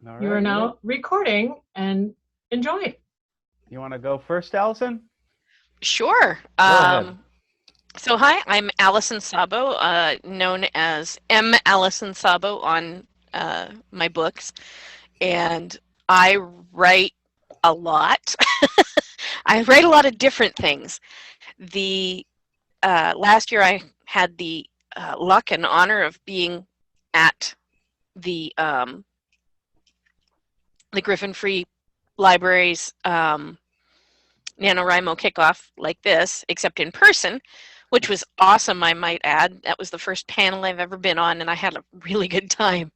All You are right. now recording and enjoy. You want to go first, Allison? Sure. Go ahead. So hi, I'm Alison Sabo, known as Alison Sabo on my books, and I write a lot. I write a lot of different things. The last year I had the luck and honor of being at the the Griffin Free Library's NaNoWriMo kickoff like this, except in person, which was awesome, I might add. That was the first panel I've ever been on, and I had a really good time.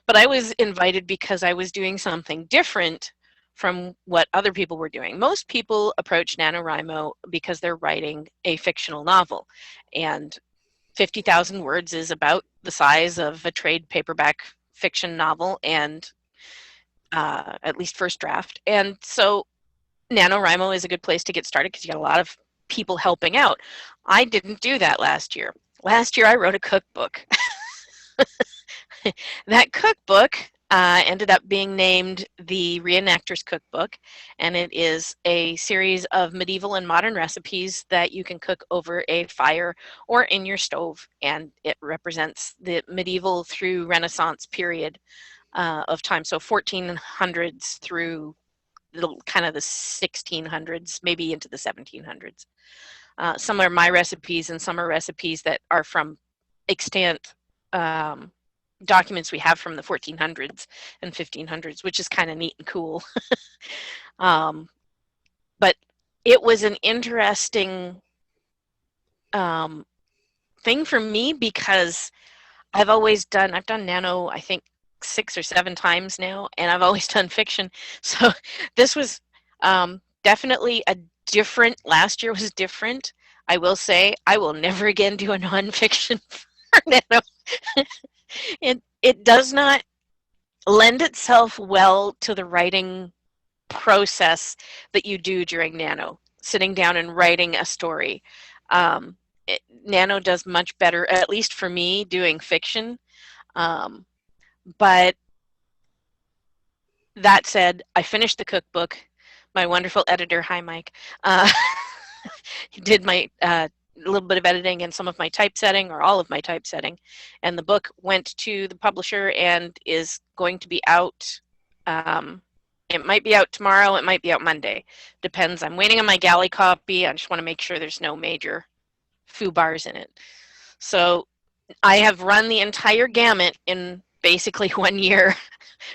But I was invited because I was doing something different from what other people were doing. Most people approach NaNoWriMo because they're writing a fictional novel, and 50,000 words is about the size of a trade paperback fiction novel, and at least first draft. And so NaNoWriMo is a good place to get started because you got a lot of people helping out. I didn't do that last year. Last year I wrote a cookbook. That cookbook ended up being named the Reenactors Cookbook, and it is a series of medieval and modern recipes that you can cook over a fire or in your stove, and it represents the medieval through Renaissance period of time, so 1400s through kind of the 1600s, maybe into the 1700s. Some are my recipes, and some are recipes that are from extant documents we have from the 1400s and 1500s, which is kind of neat and cool. But it was an interesting thing for me because I've done nano, I think 6 or 7 times now, and I've always done fiction. So this was definitely a different, last year was different. I will say I will never again do a nonfiction for nano. It does not lend itself well to the writing process that you do during nano, sitting down and writing a story. Nano does much better, at least for me, doing fiction. But that said, I finished the cookbook. My wonderful editor, hi Mike, did my little bit of editing and some of my typesetting, or all of my typesetting, and the book went to the publisher and is going to be out. It might be out tomorrow, it might be out Monday. Depends. I'm waiting on my galley copy. I just want to make sure there's no major foo-bars in it. So I have run the entire gamut in basically 1 year.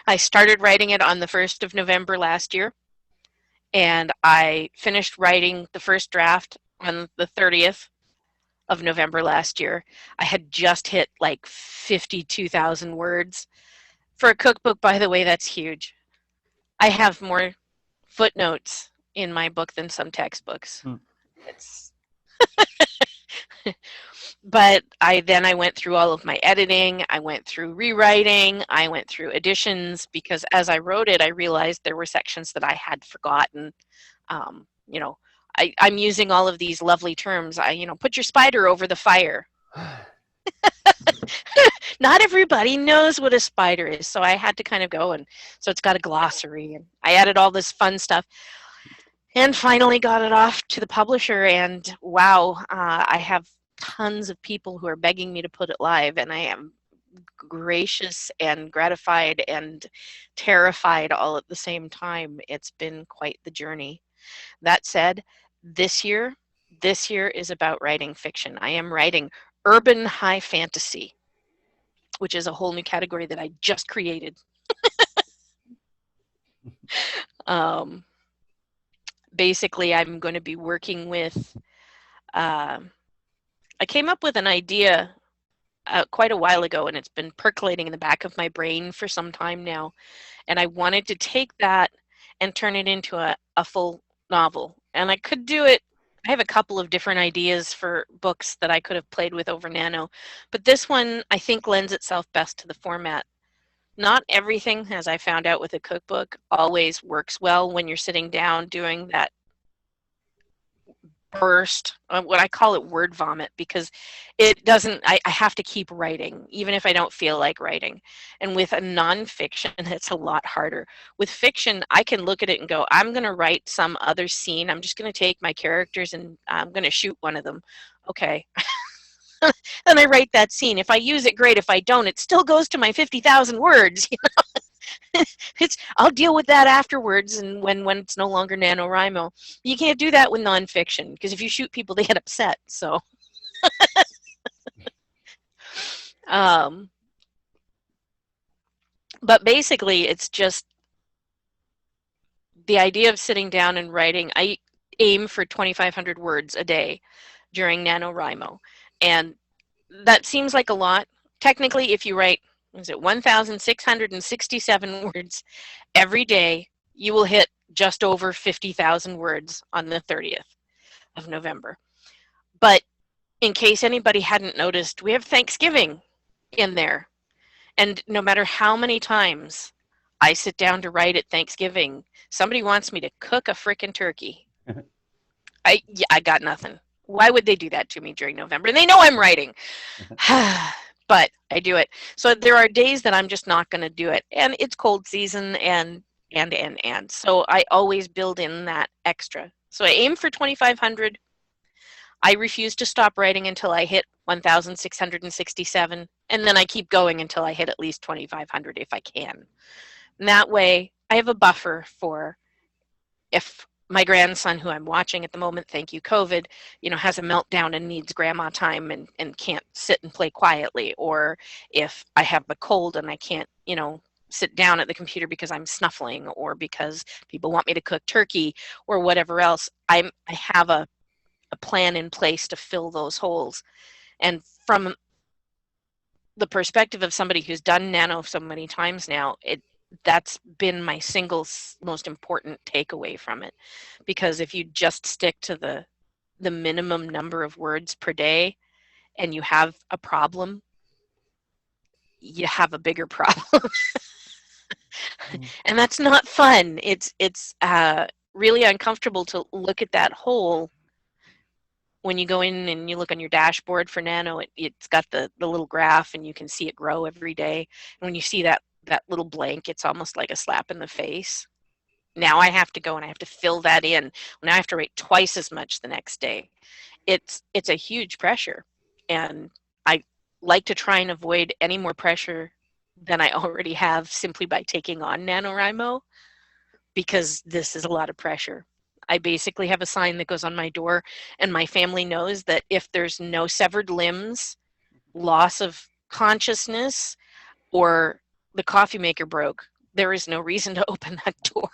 I started writing it on the 1st of November last year, and I finished writing the first draft on the 30th of November last year. I had just hit like 52,000 words. For a cookbook, by the way, that's huge. I have more footnotes in my book than some textbooks. It's But I went through all of my editing, I went through rewriting, I went through additions, because as I wrote it, I realized there were sections that I had forgotten. You know, I'm using all of these lovely terms. Put your spider over the fire. Not everybody knows what a spider is, so I had to kind of go, and so it's got a glossary, and I added all this fun stuff. And finally got it off to the publisher, and wow, I have tons of people who are begging me to put it live, and I am gracious and gratified and terrified all at the same time. It's been quite the journey. That said, this year is about writing fiction. I am writing urban high fantasy, which is a whole new category that I just created. Basically, I'm going to be working with I came up with an idea quite a while ago, and it's been percolating in the back of my brain for some time now. And I wanted to take that and turn it into a full novel. And I could do it. I have a couple of different ideas for books that I could have played with over Nano. But this one, I think, lends itself best to the format. Not everything, as I found out with a cookbook, always works well when you're sitting down doing that burst, what I call it word vomit, because it doesn't, I have to keep writing, even if I don't feel like writing. And with a nonfiction, it's a lot harder. With fiction, I can look at it and go, I'm going to write some other scene. I'm just going to take my characters and I'm going to shoot one of them. Okay. Then I write that scene. If I use it, great. If I don't, it still goes to my 50,000 words. I'll deal with that afterwards, and when it's no longer NaNoWriMo. You can't do that with nonfiction, because if you shoot people, they get upset. So, but basically, it's just the idea of sitting down and writing. I aim for 2,500 words a day during NaNoWriMo, and that seems like a lot. Technically, if you write, 1,667 words every day, you will hit just over 50,000 words on the 30th of November. But in case anybody hadn't noticed, we have Thanksgiving in there. And no matter how many times I sit down to write at Thanksgiving, somebody wants me to cook a frickin' turkey. I got nothing. Why would they do that to me during November? And they know I'm writing. But I do it. So there are days that I'm just not going to do it. And it's cold season and. So I always build in that extra. So I aim for 2,500. I refuse to stop writing until I hit 1,667. And then I keep going until I hit at least 2,500 if I can. And that way I have a buffer for if my grandson, who I'm watching at the moment, thank you, COVID, has a meltdown and needs grandma time and can't sit and play quietly. Or if I have a cold and I can't, sit down at the computer because I'm snuffling, or because people want me to cook turkey or whatever else, I have a plan in place to fill those holes. And from the perspective of somebody who's done Nano so many times now, that's been my single most important takeaway from it. Because if you just stick to the minimum number of words per day and you have a problem, you have a bigger problem. And that's not fun. It's really uncomfortable to look at that hole when you go in and you look on your dashboard for Nano. It's got the little graph and you can see it grow every day. And when you see that little blank, it's almost like a slap in the face. Now I have to go and I have to fill that in. Now I have to write twice as much the next day. It's a huge pressure, and I like to try and avoid any more pressure than I already have simply by taking on NaNoWriMo, because this is a lot of pressure. I basically have a sign that goes on my door, and my family knows that if there's no severed limbs, loss of consciousness, or the coffee maker broke, there is no reason to open that door.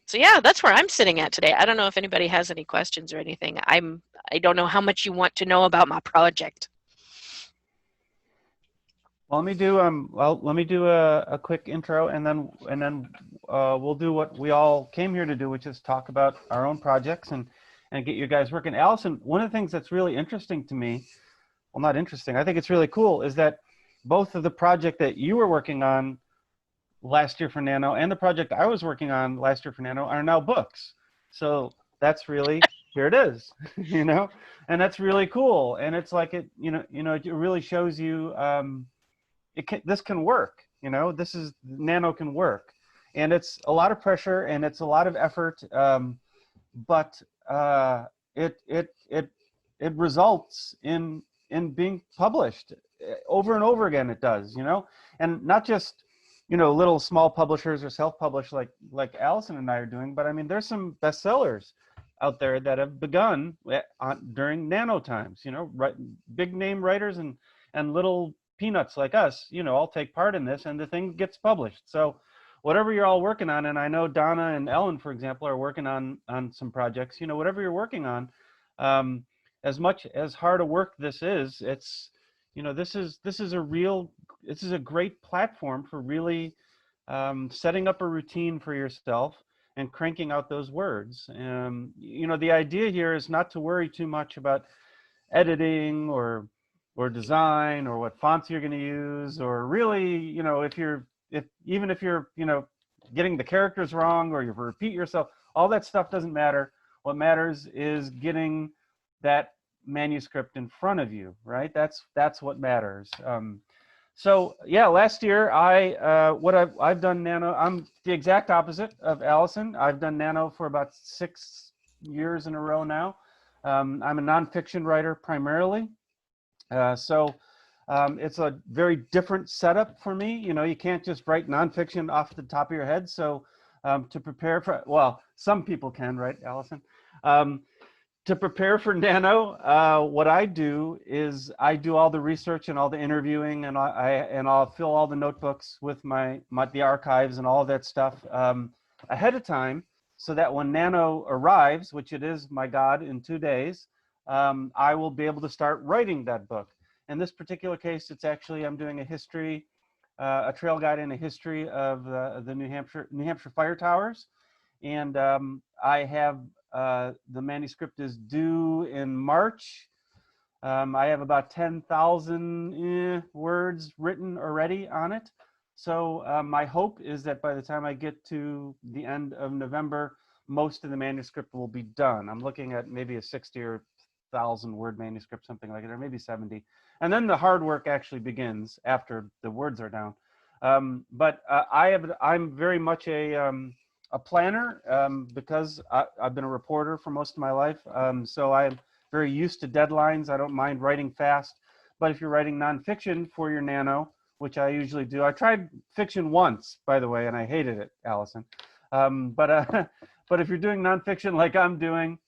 So yeah, that's where I'm sitting at today. I don't know if anybody has any questions or anything. I don't know how much you want to know about my project. Well, let me do a quick intro, and then we'll do what we all came here to do, which is talk about our own projects and get you guys working. Allyson, one of the things that's really interesting to me, well, not interesting, I think it's really cool, is that both of the project that you were working on last year for Nano and the project I was working on last year for Nano are now books. So that's really, here it is, and that's really cool. And it's like it really shows you this can work. Nano can work, and it's a lot of pressure and it's a lot of effort, but it results in being published over and over again. It does, and not just little small publishers or self-published like Allyson and I are doing, but I mean there's some bestsellers out there that have begun during Nano times. Big name writers and little peanuts like us, all take part in this, and the thing gets published. So whatever you're all working on, and I know Donna and Ellen, for example, are working on some projects, whatever you're working on, as much as hard a work this is, it's, this is a great platform for really setting up a routine for yourself and cranking out those words. The idea here is not to worry too much about editing or design or what fonts you're going to use, or really, even if you're getting the characters wrong or you repeat yourself. All that stuff doesn't matter. What matters is getting that manuscript in front of you, right? That's what matters. So yeah, last year I've done Nano. I'm the exact opposite of Allyson. I've done Nano for about 6 years in a row now. I'm a nonfiction writer primarily, so it's a very different setup for me. You know, you can't just write nonfiction off the top of your head. So to prepare for, well, some people can, right, Allyson? To prepare for Nano, what I do is I do all the research and all the interviewing, and I'll fill all the notebooks with the archives and all of that stuff ahead of time, so that when Nano arrives, which it is, my God, in 2 days, I will be able to start writing that book. In this particular case, it's actually, I'm doing a history, a trail guide and a history of the New Hampshire fire towers. And I have, the manuscript is due in March. I have about 10,000 words written already on it. So my hope is that by the time I get to the end of November, most of the manuscript will be done. I'm looking at maybe a 60 or 1,000 word manuscript, something like it, or maybe 70. And then the hard work actually begins after the words are down. I'm very much a planner because I've been a reporter for most of my life. So I'm very used to deadlines. I don't mind writing fast. But if you're writing nonfiction for your Nano, which I usually do, I tried fiction once, by the way, and I hated it, Allyson. But if you're doing nonfiction like I'm doing,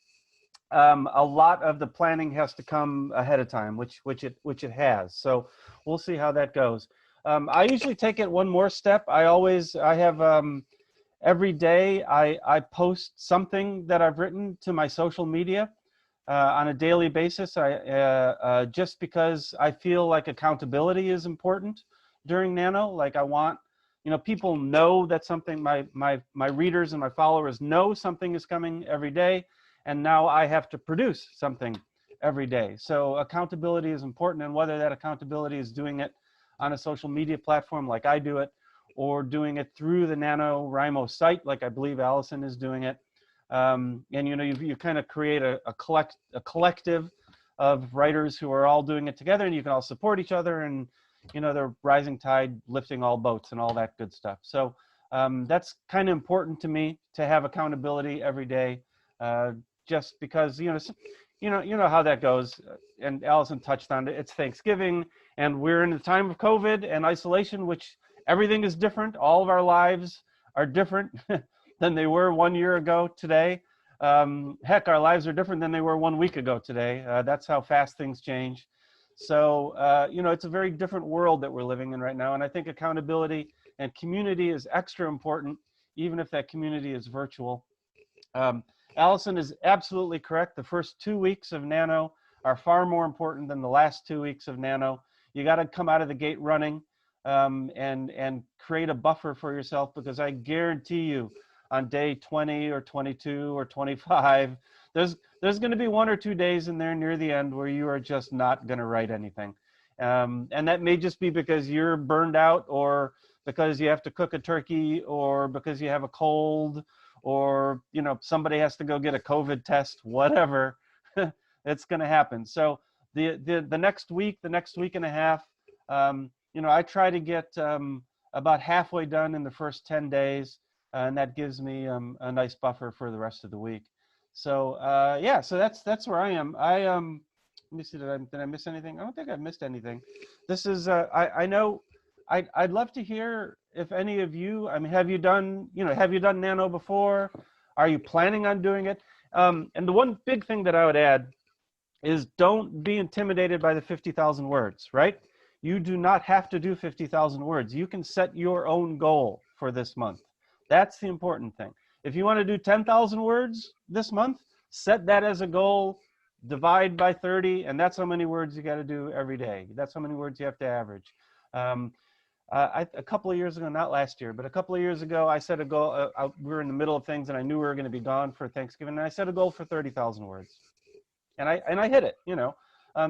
a lot of the planning has to come ahead of time, which it has. So we'll see how that goes. I usually take it one more step. I have every day I post something that I've written to my social media on a daily basis. Just because I feel like accountability is important during Nano. Like I want, people know that something, my readers and my followers know something is coming every day. And now I have to produce something every day. So accountability is important, and whether that accountability is doing it on a social media platform like I do it, or doing it through the NaNoWriMo site like I believe Allyson is doing it. And you kind of create a collective of writers who are all doing it together, and you can all support each other, and the rising tide lifting all boats and all that good stuff. So that's kind of important to me, to have accountability every day. Just because you know how that goes, and Allyson touched on it. It's Thanksgiving, and we're in the time of COVID and isolation, which everything is different. All of our lives are different than they were 1 year ago today. Heck, our lives are different than they were 1 week ago today. That's how fast things change. So it's a very different world that we're living in right now, and I think accountability and community is extra important, even if that community is virtual. Allyson is absolutely correct. The first 2 weeks of Nano are far more important than the last 2 weeks of Nano. You got to come out of the gate running and create a buffer for yourself, because I guarantee you on day 20 or 22 or 25, there's going to be 1 or 2 days in there near the end where you are just not going to write anything. And that may just be because you're burned out, or because you have to cook a turkey, or because you have a cold, or somebody has to go get a COVID test, whatever. It's going to happen. So the next week and a half, I try to get about halfway done in the first 10 days, and that gives me a nice buffer for the rest of the week. So yeah, so that's where I am. Let me see, did I miss anything? I don't think I've missed anything. This is I know I'd love to hear if any of you, have you done Nano before? Are you planning on doing it? And the one big thing that I would add is, don't be intimidated by the 50,000 words, right? You do not have to do 50,000 words. You can set your own goal for this month. That's the important thing. If you want to do 10,000 words this month, set that as a goal, divide by 30, and that's how many words you got to do every day. That's how many words you have to average. A couple of years ago, not last year, but a couple of years ago, I set a goal. We were in the middle of things, and I knew we were going to be gone for Thanksgiving, and I set a goal for 30,000 words, and I hit it.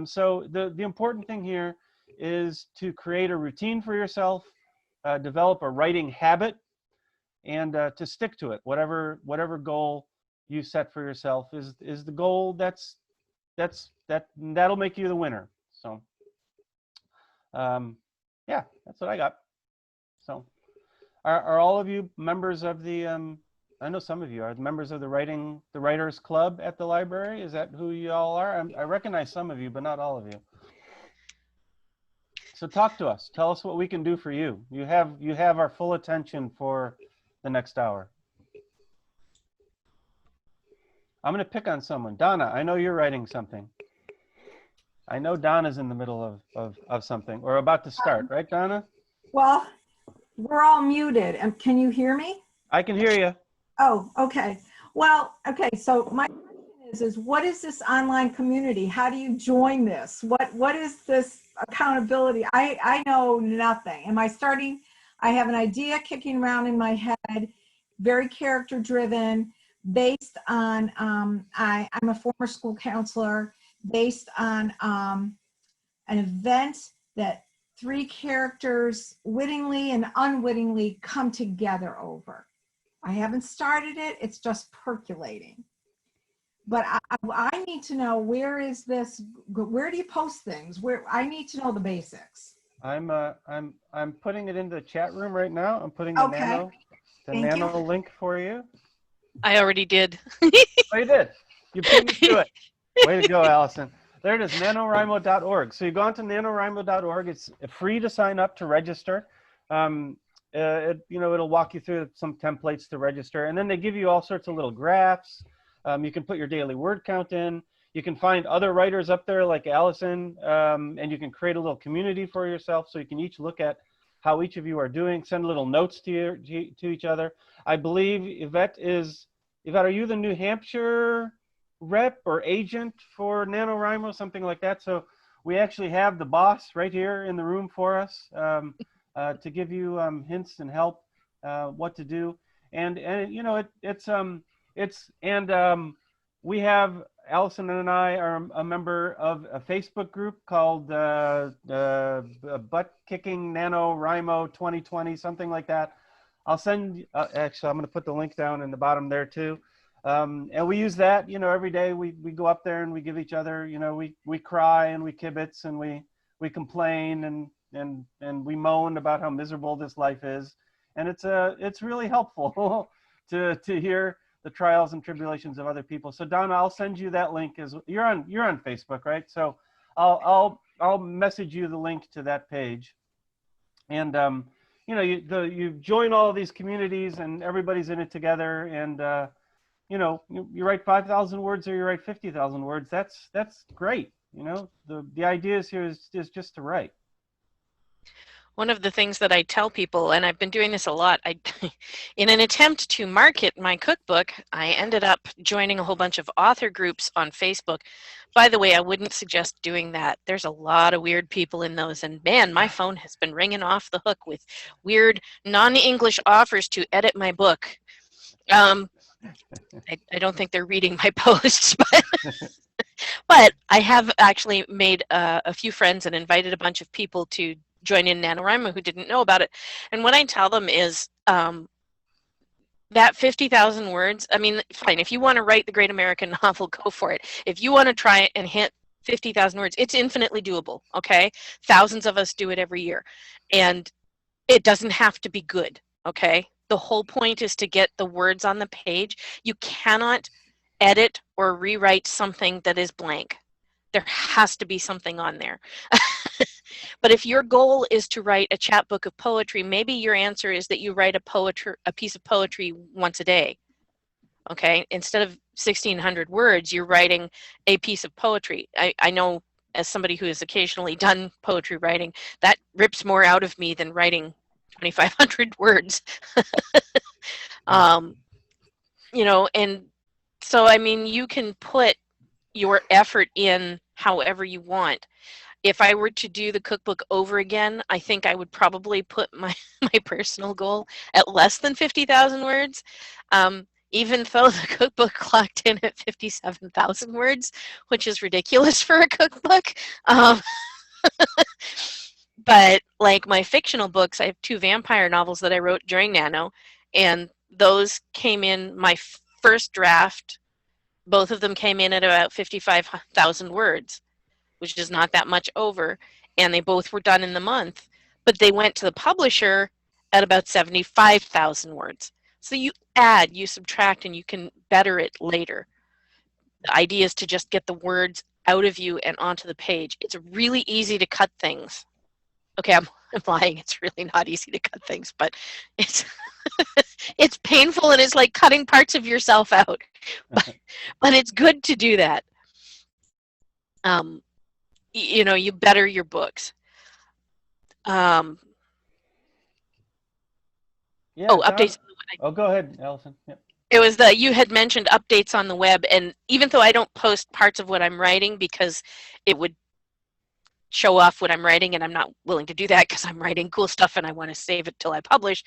So the important thing here is to create a routine for yourself, develop a writing habit, to stick to it. Whatever goal you set for yourself is the goal that'll make you the winner. So yeah, that's what I got. So are all of you members of the I know some of you are members of the Writers Club at the library? Is that who you all are? I recognize some of you, but not all of you. So talk to us. Tell us what we can do for you. You have our full attention for the next hour. I'm going to pick on someone. Donna, I know you're writing something. I know Donna's in the middle of something, or about to start, right, Donna? Well, we're all muted. Can you hear me? I can hear you. Oh, okay. Well, okay. So my question is what is this online community? How do you join this? What is this accountability? I know nothing. I have an idea kicking around in my head, very character driven, based on, I'm a former school counselor, based on an event that 3 characters wittingly and unwittingly come together over. I haven't started it, it's just percolating. But I need to know, where is this, where do you post things? I need to know the basics. I'm putting it into the chat room right now. I'm putting the Nano link for you. I already did. Oh, you did. You beat me to it. Way to go, Allison. There it is, NaNoWriMo.org. So you go on to NaNoWriMo.org. It's free to sign up to register. It'll walk you through some templates to register, and then they give you all sorts of little graphs. You can put your daily word count in. You can find other writers up there like Allyson, and you can create a little community for yourself, so you can each look at how each of you are doing, send little notes to each other. I believe Yvette, are you the New Hampshire rep or agent for NaNoWriMo, something like that? So we actually have the boss right here in the room for us to give you hints and help what to do. And we have, Alison and I are a member of a Facebook group called Butt Kicking NaNoWriMo 2020, something like that. I'll send, actually, I'm going to put the link down in the bottom there too. And we use that, every day we go up there and we give each other, we cry and we kibitz and we complain and we moan about how miserable this life is. And it's really helpful to hear the trials and tribulations of other people. So Donna, I'll send you that link. You're on Facebook, right? So I'll message you the link to that page. And you join all of these communities and everybody's in it together. And you write 5,000 words or you write 50,000 words. That's great. The idea here is just to write. One of the things that I tell people, and I've been doing this a lot, in an attempt to market my cookbook, I ended up joining a whole bunch of author groups on Facebook. By the way, I wouldn't suggest doing that. There's a lot of weird people in those, and man, my phone has been ringing off the hook with weird non-English offers to edit my book. I don't think they're reading my posts, but I have actually made a few friends and invited a bunch of people to join in NaNoWriMo who didn't know about it. And what I tell them is that 50,000 words, I mean, fine, if you want to write the great American novel, go for it. If you want to try and hit 50,000 words, it's infinitely doable, okay? Thousands of us do it every year. And it doesn't have to be good, okay? The whole point is to get the words on the page. You cannot edit or rewrite something that is blank. There has to be something on there. But if your goal is to write a chapbook of poetry, maybe your answer is that you write a piece of poetry once a day. Okay, instead of 1,600 words, you're writing a piece of poetry. I know, as somebody who has occasionally done poetry writing, that rips more out of me than writing 2,500 words. And so, I mean, you can put your effort in however you want. If I were to do the cookbook over again, I think I would probably put my personal goal at less than 50,000 words, even though the cookbook clocked in at 57,000 words, which is ridiculous for a cookbook. But like my fictional books, I have 2 vampire novels that I wrote during Nano, And those came in my first draft. Both of them came in at about 55,000 words, which is not that much over. And they both were done in the month, but they went to the publisher at about 75,000 words. So you add, you subtract, and you can better it later. The idea is to just get the words out of you and onto the page. It's really easy to cut things. Okay, I'm lying. It's really not easy to cut things, but it's it's painful, and it's like cutting parts of yourself out. But it's good to do that. You know, you better your books. Yeah, Updates. Oh, go ahead, Alison. Yep. It was you had mentioned updates on the web, and even though I don't post parts of what I'm writing because it would show off what I'm writing, and I'm not willing to do that because I'm writing cool stuff and I want to save it till I publish.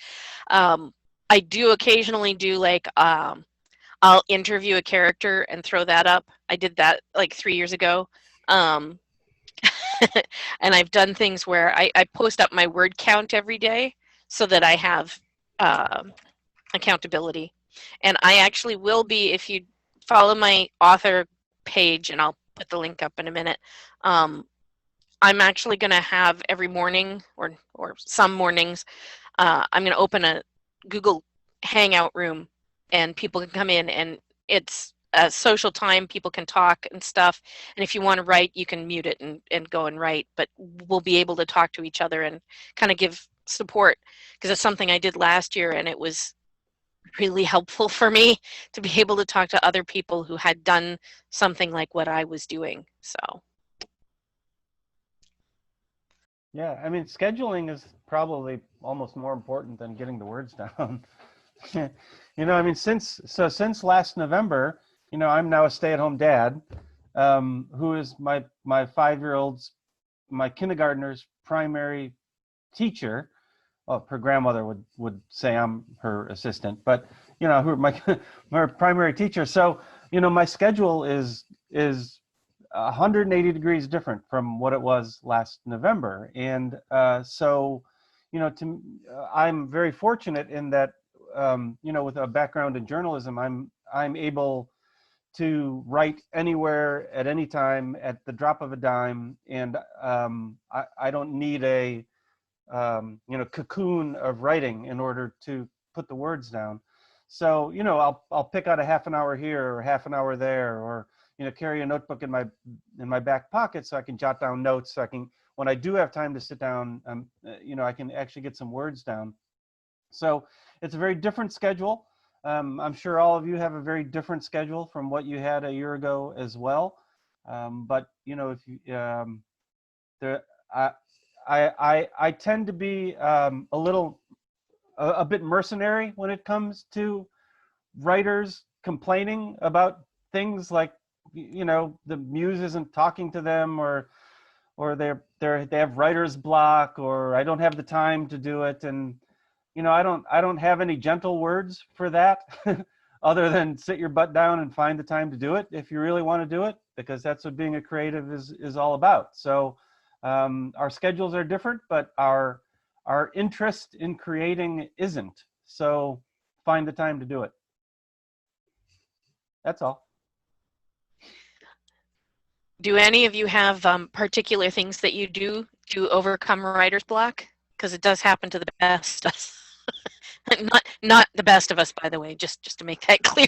I do occasionally do like I'll interview a character and throw that up. I did that like 3 years ago. And I've done things where I post up my word count every day so that I have accountability. And I actually will be, if you follow my author page, and I'll put the link up in a minute, I'm actually going to have every morning or some mornings, I'm going to open a Google Hangout room, and people can come in, and it's a social time. People can talk and stuff. And if you want to write, you can mute it and go and write, but we'll be able to talk to each other and kind of give support, because it's something I did last year, and it was really helpful for me to be able to talk to other people who had done something like what I was doing. So Yeah, I mean, scheduling is probably almost more important than getting the words down. You know, I mean, since last November, you know, I'm now a stay-at-home dad, who is my 5-year-old's, my kindergartner's primary teacher. Well, her grandmother would say I'm her assistant, but you know, my primary teacher. So, you know, my schedule is 180 degrees different from what it was last November. And so, you know, I'm very fortunate in that, you know, with a background in journalism, I'm able to write anywhere at any time at the drop of a dime. And I don't need a, you know, cocoon of writing in order to put the words down. So, you know, I'll pick out a half an hour here or half an hour there, or, you know, carry a notebook in my back pocket so I can jot down notes. So I can, when I do have time to sit down, you know, I can actually get some words down. So it's a very different schedule. I'm sure all of you have a very different schedule from what you had a year ago as well. But you know, if you, I tend to be a bit mercenary when it comes to writers complaining about things like, you know, the muse isn't talking to them, or they have writer's block, or I don't have the time to do it. And you know, I don't have any gentle words for that other than sit your butt down and find the time to do it if you really want to do it, because that's what being a creative is all about. So our schedules are different, but our interest in creating isn't. So find the time to do it. That's all. do any of you have particular things that you do to overcome writer's block? Because it does happen to the best of us. Not the best of us, by the way, just to make that clear.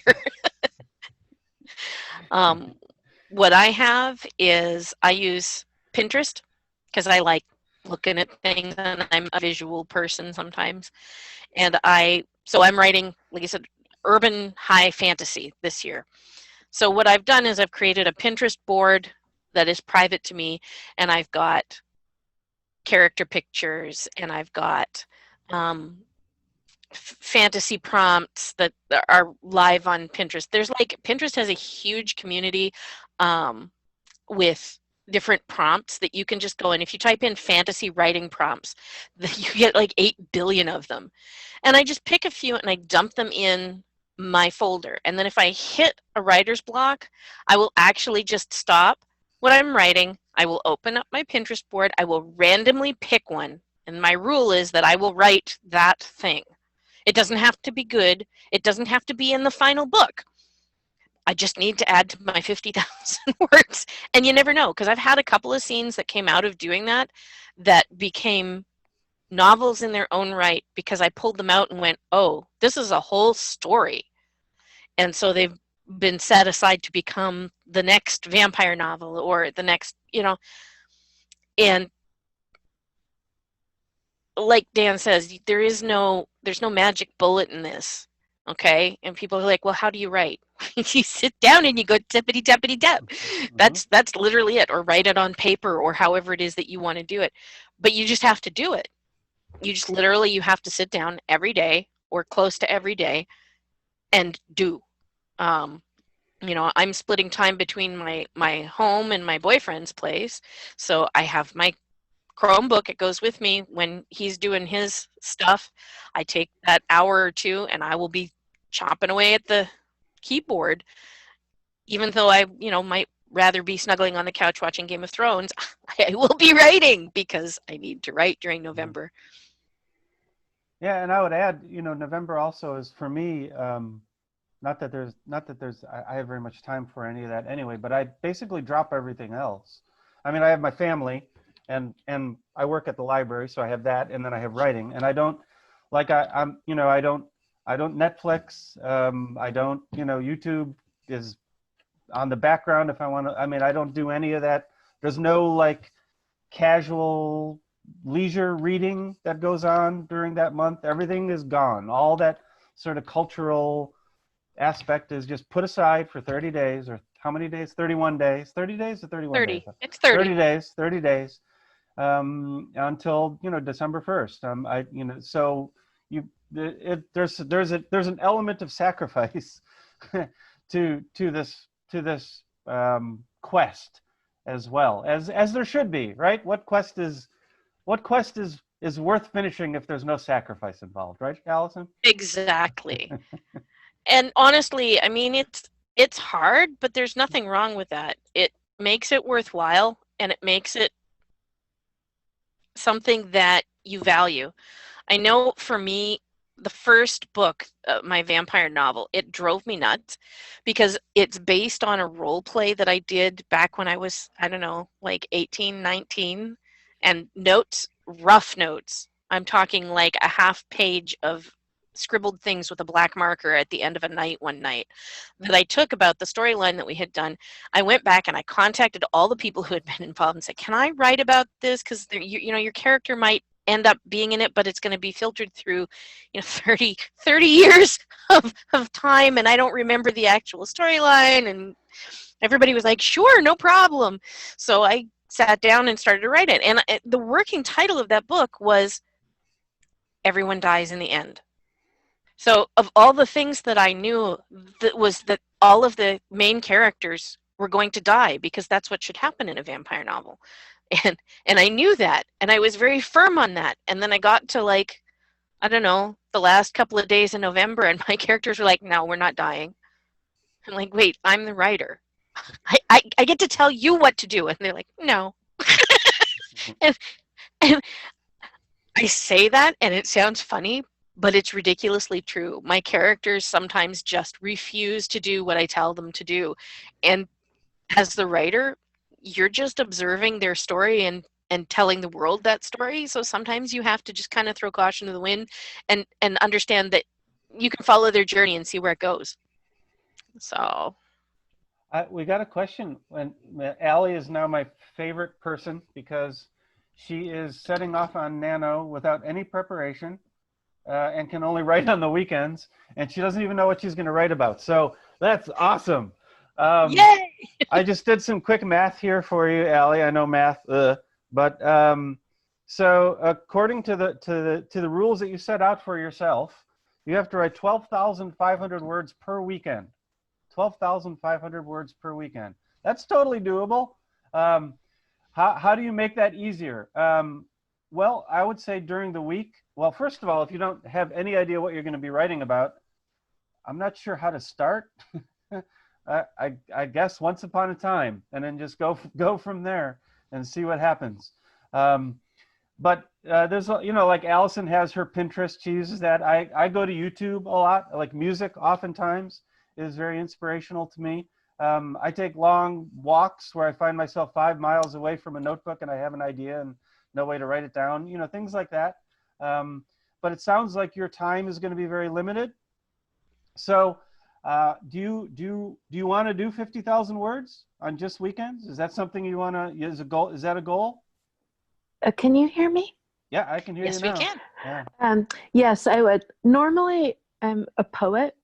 What I have is I use Pinterest because I like looking at things, and I'm a visual person sometimes. And so I'm writing, like I said, urban high fantasy this year. So what I've done is I've created a Pinterest board that is private to me, and I've got character pictures, and I've got fantasy prompts that are live on Pinterest. Pinterest has a huge community with different prompts that you can just go in. If you type in fantasy writing prompts, you get like 8 billion of them. And I just pick a few and I dump them in my folder. And then if I hit a writer's block, I will actually just stop what I'm writing. I will open up my Pinterest board. I will randomly pick one. And my rule is that I will write that thing. It doesn't have to be good. It doesn't have to be in the final book. I just need to add to my 50,000 words. And you never know, because I've had a couple of scenes that came out of doing that became novels in their own right, because I pulled them out and went, oh, this is a whole story. And so they've been set aside to become the next vampire novel or the next, and like Dan says, there's no magic bullet in this. Okay. And people are like, well, how do you write? You sit down and you go tippity tappity tap. That's literally it. Or write it on paper, or however it is that you want to do it. But you just have to do it. You just literally, you have to sit down every day or close to every day and do. I'm splitting time between my home and my boyfriend's place. So I have my Chromebook. It goes with me when he's doing his stuff. I take that hour or two and I will be chopping away at the keyboard, even though I might rather be snuggling on the couch watching Game of Thrones. I will be writing because I need to write during November. Yeah, and I would add, November also is for me, not that I have very much time for any of that anyway, but I basically drop everything else. I mean, I have my family and I work at the library, so I have that, and then I have writing, and I don't I don't Netflix, I don't, YouTube is on the background if I want to. I mean, I don't do any of that. There's no like casual leisure reading that goes on during that month. Everything is gone. All that sort of cultural aspect is just put aside for 30 days, or how many days? 31 days. 30 days or 31 30. days? It's 30. 30 days until December 1st. So there's an element of sacrifice to this quest as well, as there should be, right? What quest is worth finishing if there's no sacrifice involved, right, Alison? Exactly. And honestly, I mean, it's hard, but there's nothing wrong with that. It makes it worthwhile, and it makes it something that you value. I know for me, the first book, my vampire novel, it drove me nuts because it's based on a role play that I did back when I was, I don't know, like 18, 19, and rough notes. I'm talking like a half page of scribbled things with a black marker at the end of a night one night that I took about the storyline that we had done. I went back and I contacted all the people who had been involved and said, can I write about this? Because your character might end up being in it, but it's going to be filtered through 30 years of time, and I don't remember the actual storyline. And everybody was like, sure, no problem. So I sat down and started to write it, and the working title of that book was Everyone Dies in the End. So of all the things that I knew, that all of the main characters were going to die, because that's what should happen in a vampire novel. And I knew that, and I was very firm on that. And then I got to the last couple of days in November, and my characters were like, no, we're not dying. I'm like, wait, I'm the writer. I get to tell you what to do. And they're like, no. and I say that, and it sounds funny, but it's ridiculously true. My characters sometimes just refuse to do what I tell them to do. And as the writer, you're just observing their story and telling the world that story. So sometimes you have to just kind of throw caution to the wind and understand that you can follow their journey and see where it goes. So we got a question. And Allie is now my favorite person because she is setting off on Nano without any preparation and can only write on the weekends. And she doesn't even know what she's going to write about. So that's awesome. Yay! I just did some quick math here for you, Allie. I know math, but so according to the rules that you set out for yourself, you have to write 12,500 words per weekend. 12,500 words per weekend. That's totally doable. How do you make that easier? Well, I would say during the week. Well, first of all, if you don't have any idea what you're going to be writing about, I'm not sure how to start. I guess once upon a time, and then just go from there and see what happens. but there's, you know, like Alison has her Pinterest. She uses that. I go to YouTube a lot. Like music oftentimes is very inspirational to me. I take long walks where I find myself 5 miles away from a notebook and I have an idea and no way to write it down, you know, things like that. But it sounds like your time is going to be very limited. So do you want to do 50,000 words on just weekends? Is that something you want to, is a goal? Is that a goal? Can you hear me? Yeah, I can hear Yes, you now. we can. Yeah. Yes, I would. Normally, I'm a poet,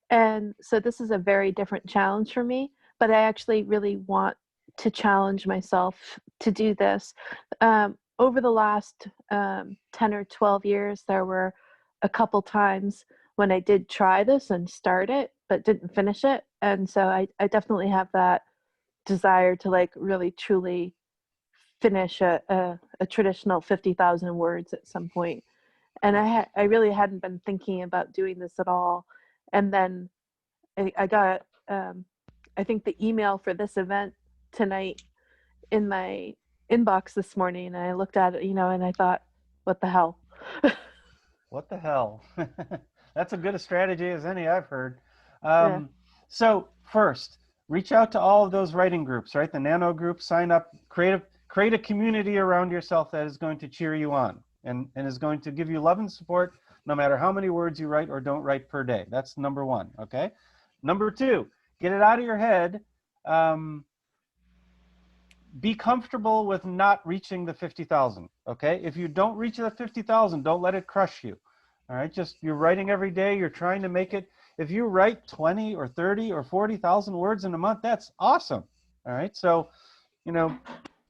and so this is a very different challenge for me, but I actually really want to challenge myself to do this. Over the last 10 or 12 years, there were a couple times when I did try this and start it, but didn't finish it. And so I definitely have that desire to like really truly finish a traditional 50,000 words at some point. And I really hadn't been thinking about doing this at all. And then I got, I think the email for this event tonight in my inbox this morning, and I looked at it, you know, and I thought, what the hell? What the hell? That's as good a strategy as any I've heard. Yeah. So first, reach out to all of those writing groups, right? The Nano group, sign up, create a community around yourself that is going to cheer you on and is going to give you love and support no matter how many words you write or don't write per day. That's number one, okay? Number two, get it out of your head. Be comfortable with not reaching the 50,000, okay? If you don't reach the 50,000, don't let it crush you, all right? Just, you're writing every day, you're trying to make it. If you write 20 or 30 or 40,000 words in a month, that's awesome, all right? So, you know,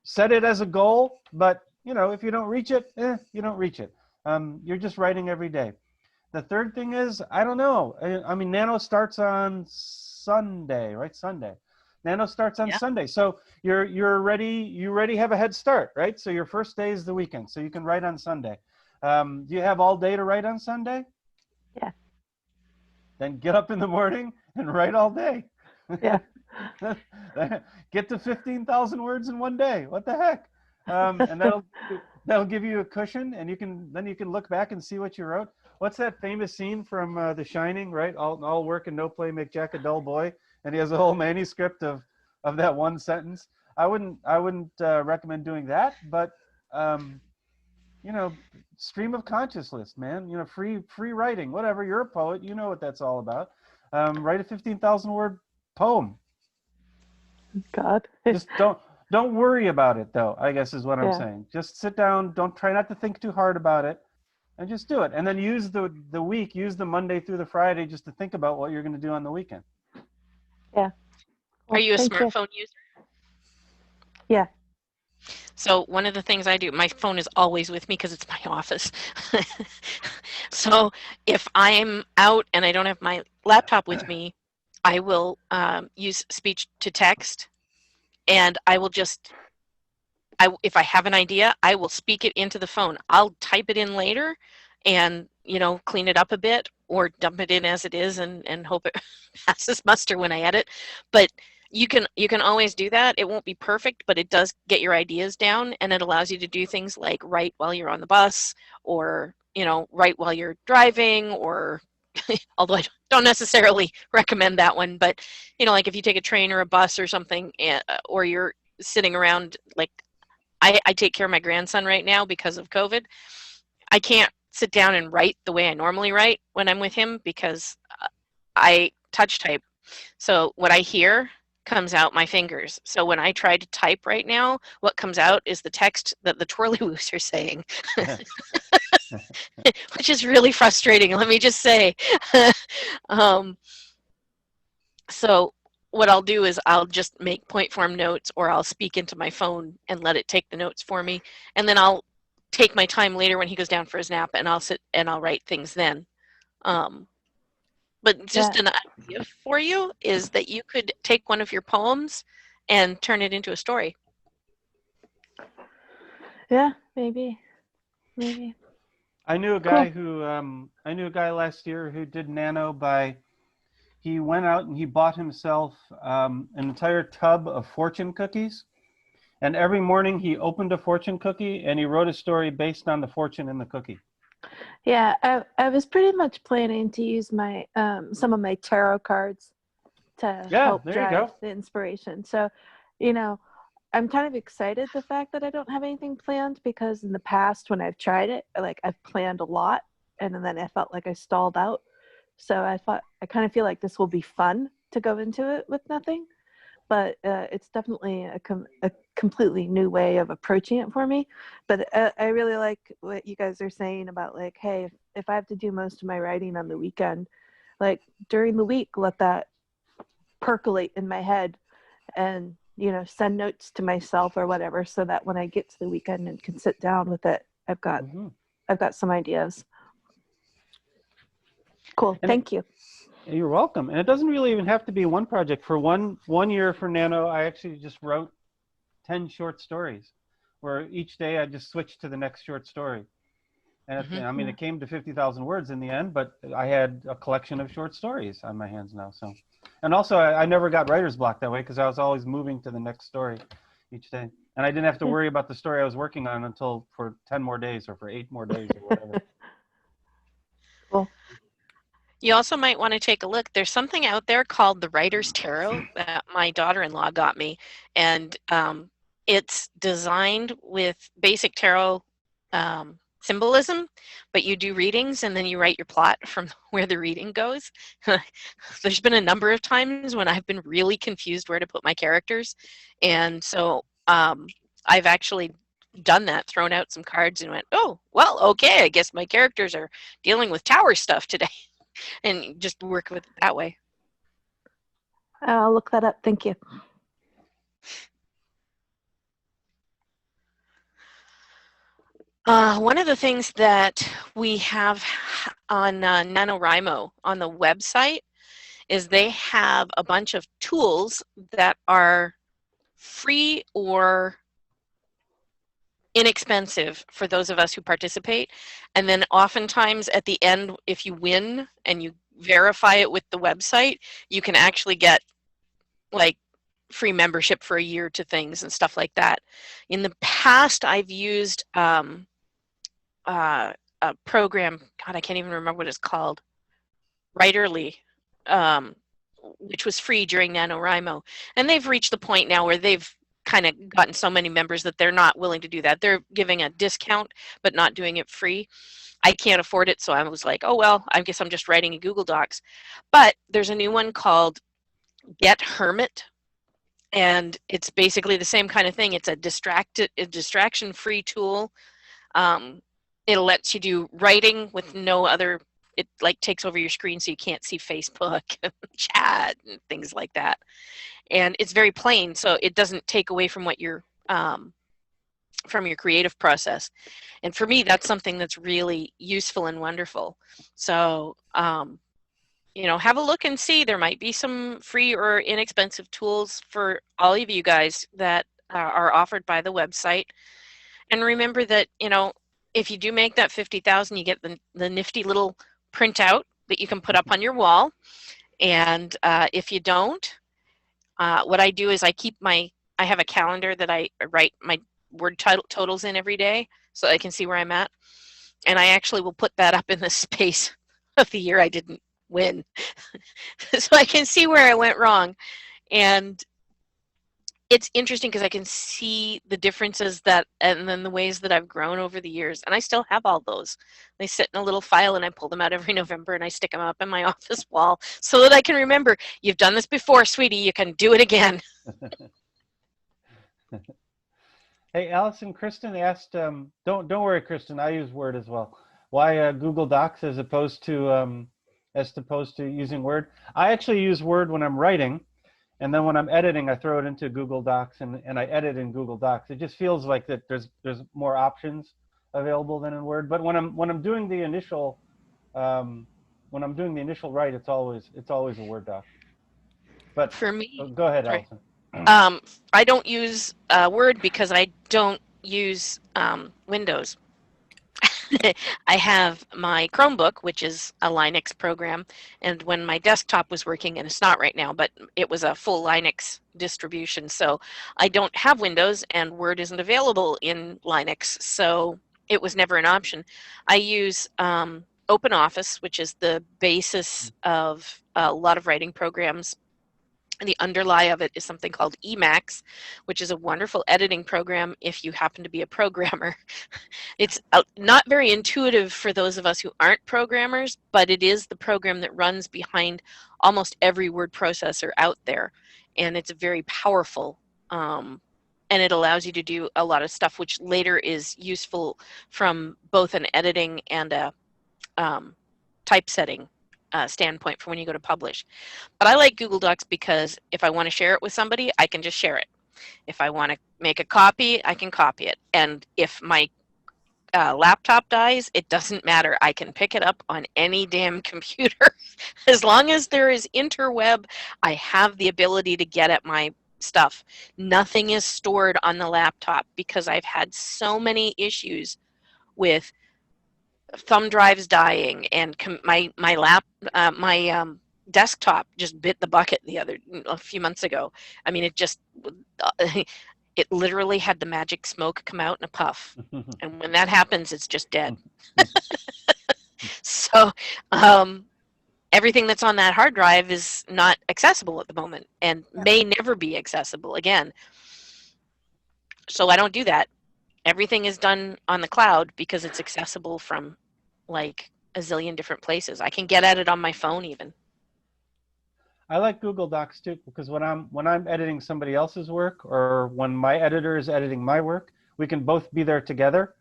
set it as a goal, but, you know, if you don't reach it, you don't reach it. You're just writing every day. The third thing is, I don't know. I mean, Nano starts on Sunday, right? Sunday. Nano starts on Sunday. So you already have a head start, right? So your first day is the weekend. So you can write on Sunday. Do you have all day to write on Sunday? Yeah. Then get up in the morning and write all day. Yeah. Get to 15,000 words in one day. What the heck? And that'll give you a cushion, and you can look back and see what you wrote. What's that famous scene from The Shining, right? All work and no play make Jack a dull boy, and he has a whole manuscript of that one sentence. I wouldn't recommend doing that, but you know, stream of consciousness, man. You know, free writing, whatever. You're a poet, you know what that's all about. Write a 15,000 word poem. God. Just don't worry about it, though, I guess is what I'm saying. Just sit down, try not to think too hard about it, and just do it. And then use the week, use the Monday through the Friday just to think about what you're going to do on the weekend. Yeah. Well, Are you a thank smartphone user? Yeah. So one of the things I do, my phone is always with me because it's my office. So if I'm out and I don't have my laptop with me, I will use speech to text, and I will just, if I have an idea, I will speak it into the phone. I'll type it in later and, you know, clean it up a bit or dump it in as it is and hope it passes muster when I edit. But you can always do that. It won't be perfect, but it does get your ideas down, and it allows you to do things like write while you're on the bus, or, you know, write while you're driving, or although I don't necessarily recommend that one, but, you know, like if you take a train or a bus or something, or you're sitting around, like I take care of my grandson right now because of COVID. I can't sit down and write the way I normally write when I'm with him because I touch type. So what I hear comes out my fingers. So when I try to type right now, what comes out is the text that the twirlywoos are saying, which is really frustrating, let me just say. So what I'll do is I'll just make point form notes, or I'll speak into my phone and let it take the notes for me. And then I'll take my time later when he goes down for his nap, and I'll sit and I'll write things then. But just an idea for you is that you could take one of your poems and turn it into a story. Yeah, maybe. I knew a guy last year who did Nano by, he went out and he bought himself an entire tub of fortune cookies, And every morning he opened a fortune cookie and he wrote a story based on the fortune in the cookie. Yeah, I was pretty much planning to use my some of my tarot cards to help there you drive go. the inspiration. So, you know, I'm kind of excited the fact that I don't have anything planned, because in the past when I've tried it, like I've planned a lot and then I felt like I stalled out. So I kind of feel like this will be fun to go into it with nothing, but it's definitely a completely new way of approaching it for me. But I really like what you guys are saying about, like, hey, if I have to do most of my writing on the weekend, like during the week, let that percolate in my head and, you know, send notes to myself or whatever, so that when I get to the weekend and can sit down with it, I've got some ideas. Cool. Thank you. You're welcome. And it doesn't really even have to be one project. For one year for Nano, I actually just wrote 10 short stories, where each day I just switched to the next short story. And I mean, it came to 50,000 words in the end, but I had a collection of short stories on my hands now. So, and also I never got writer's block that way, because I was always moving to the next story each day. And I didn't have to worry about the story I was working on until for 10 more days or for 8 more days or whatever. Cool. You also might want to take a look. There's something out there called the Writer's Tarot that my daughter-in-law got me, and it's designed with basic tarot symbolism, but you do readings and then you write your plot from where the reading goes. There's been a number of times when I've been really confused where to put my characters, and so I've actually done that, thrown out some cards and went, oh, well, okay, I guess my characters are dealing with tower stuff today. And just work with it that way. I'll look that up. Thank you. One of the things that we have on NaNoWriMo on the website is they have a bunch of tools that are free or inexpensive for those of us who participate. And then oftentimes at the end, if you win and you verify it with the website, you can actually get like free membership for a year to things and stuff like that. In the past, I've used a program, God, I can't even remember what it's called, Writerly, which was free during NaNoWriMo. And they've reached the point now where they've kind of gotten so many members that they're not willing to do that. They're giving a discount, but not doing it free. I can't afford it, so I was like, oh, well, I guess I'm just writing in Google Docs. But there's a new one called Get Hermit, and it's basically the same kind of thing. It's a distraction-free tool. It lets you do writing with no other, it like takes over your screen so you can't see Facebook and chat and things like that. And it's very plain, so it doesn't take away from what you're from your creative process. And for me, that's something that's really useful and wonderful. So, you know, have a look and see. There might be some free or inexpensive tools for all of you guys that are offered by the website. And remember that, you know, if you do make that 50,000, you get the nifty little printout that you can put up on your wall. And if you don't, what I do is I have a calendar that I write my word totals in every day so I can see where I'm at. And I actually will put that up in the space of the year I didn't win. So I can see where I went wrong. And it's interesting because I can see the differences and then the ways that I've grown over the years. And I still have all those. They sit in a little file and I pull them out every November and I stick them up in my office wall so that I can remember, you've done this before, sweetie, you can do it again. Hey, Alison, Kristen asked, don't worry, Kristen, I use Word as well. Why Google Docs as opposed to using Word? I actually use Word when I'm writing, and then when I'm editing, I throw it into Google Docs and I edit in Google Docs. It just feels like that there's more options available than in Word. But when I'm doing the initial write, it's always a Word doc. But for me, go ahead, sorry. Alison. I don't use Word because I don't use Windows. I have my Chromebook, which is a Linux program, and when my desktop was working, and it's not right now, but it was a full Linux distribution, so I don't have Windows, and Word isn't available in Linux, so it was never an option. I use OpenOffice, which is the basis of a lot of writing programs. The underlie of it is something called Emacs, which is a wonderful editing program if you happen to be a programmer. It's not very intuitive for those of us who aren't programmers, but it is the program that runs behind almost every word processor out there. And it's very powerful. And it allows you to do a lot of stuff which later is useful from both an editing and a typesetting standpoint for when you go to publish. But I like Google Docs because if I want to share it with somebody, I can just share it. If I want to make a copy, I can copy it. And if my laptop dies, it doesn't matter. I can pick it up on any damn computer. As long as there is interweb, I have the ability to get at my stuff. Nothing is stored on the laptop because I've had so many issues with thumb drives dying, and my desktop just bit the bucket a few months ago. I mean, it just it literally had the magic smoke come out in a puff, and when that happens, it's just dead. So everything that's on that hard drive is not accessible at the moment, and may never be accessible again. So I don't do that. Everything is done on the cloud because it's accessible from like a zillion different places. I can get at it on my phone even. I like Google Docs too, because when I'm editing somebody else's work, or when my editor is editing my work, we can both be there together,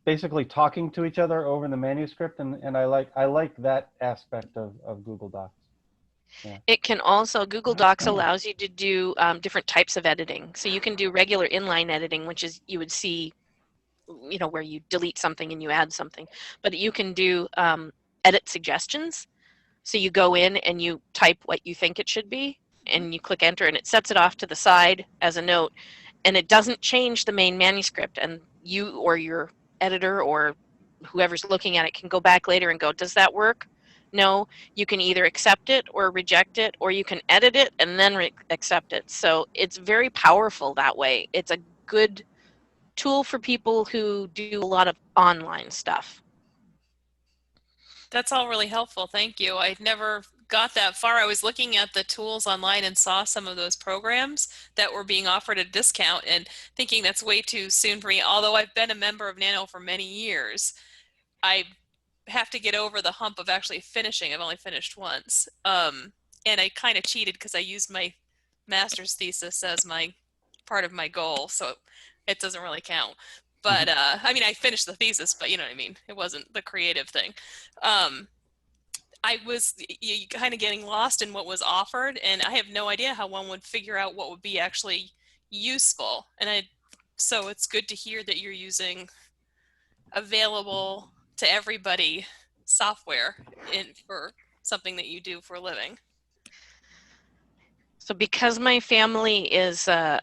basically talking to each other over the manuscript, and I like that aspect of Google Docs. Yeah. It can also, Google Docs allows you to do different types of editing. So you can do regular inline editing, which is, you would see, you know, where you delete something and you add something. But you can do edit suggestions. So you go in and you type what you think it should be, and you click enter, and it sets it off to the side as a note. And it doesn't change the main manuscript. And you or your editor or whoever's looking at it can go back later and go, does that work? No, you can either accept it or reject it, or you can edit it and then accept it. So it's very powerful that way. It's a good tool for people who do a lot of online stuff. That's all really helpful. Thank you. I never got that far. I was looking at the tools online and saw some of those programs that were being offered at a discount and thinking that's way too soon for me. Although I've been a member of Nano for many years, I have to get over the hump of actually finishing. I've only finished once. And I kind of cheated because I used my master's thesis as my part of my goal, so it doesn't really count. But I mean, I finished the thesis, but you know what I mean? It wasn't the creative thing. I was kind of getting lost in what was offered, and I have no idea how one would figure out what would be actually useful. And so it's good to hear that you're using available to everybody software for something that you do for a living. So because my family is the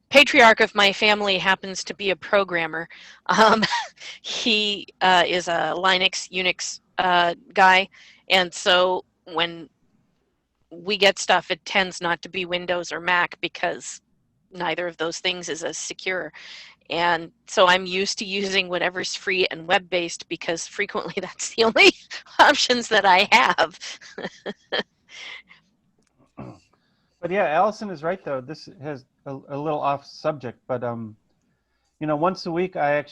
patriarch of my family happens to be a programmer. He is a Linux, Unix guy, and so when we get stuff, it tends not to be Windows or Mac because neither of those things is as secure. And so I'm used to using whatever's free and web-based because frequently that's the only options that I have. But yeah, Alison is right though. This has a little off subject, but you know, once a week I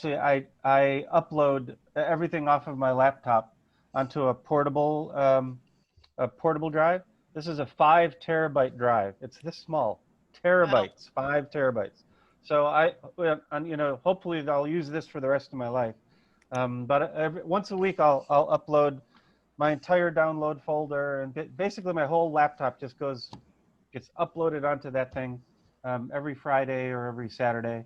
upload everything off of my laptop onto a portable drive. This is a 5 terabyte drive. It's this small, terabytes, wow. 5 terabytes. So you know, hopefully I'll use this for the rest of my life. But once a week I'll upload my entire download folder, and basically my whole laptop just gets uploaded onto that thing every Friday or every Saturday,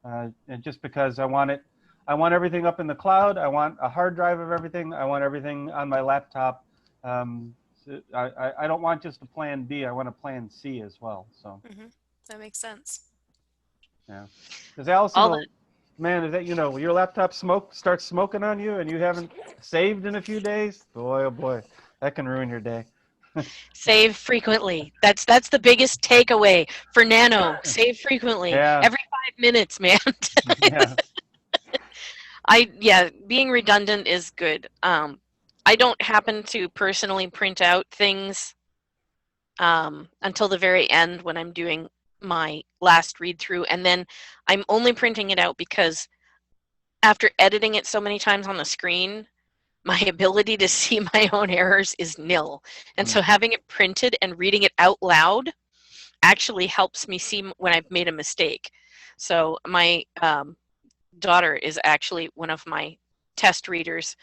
and just because I want everything up in the cloud. I want a hard drive of everything. I want everything on my laptop. So I don't want just a plan B. I want a plan C as well. So that makes sense. Yeah, because Alison man, if that, your laptop starts smoking on you and you haven't saved in a few days, boy, oh boy, that can ruin your day. Save frequently. That's the biggest takeaway for Nano. Save frequently. Yeah. Every 5 minutes, man. Yeah. Being redundant is good. I don't happen to personally print out things until the very end when I'm doing my last read through, and then I'm only printing it out because after editing it so many times on the screen, my ability to see my own errors is nil. And so having it printed and reading it out loud actually helps me see when I've made a mistake. So my daughter is actually one of my test readers,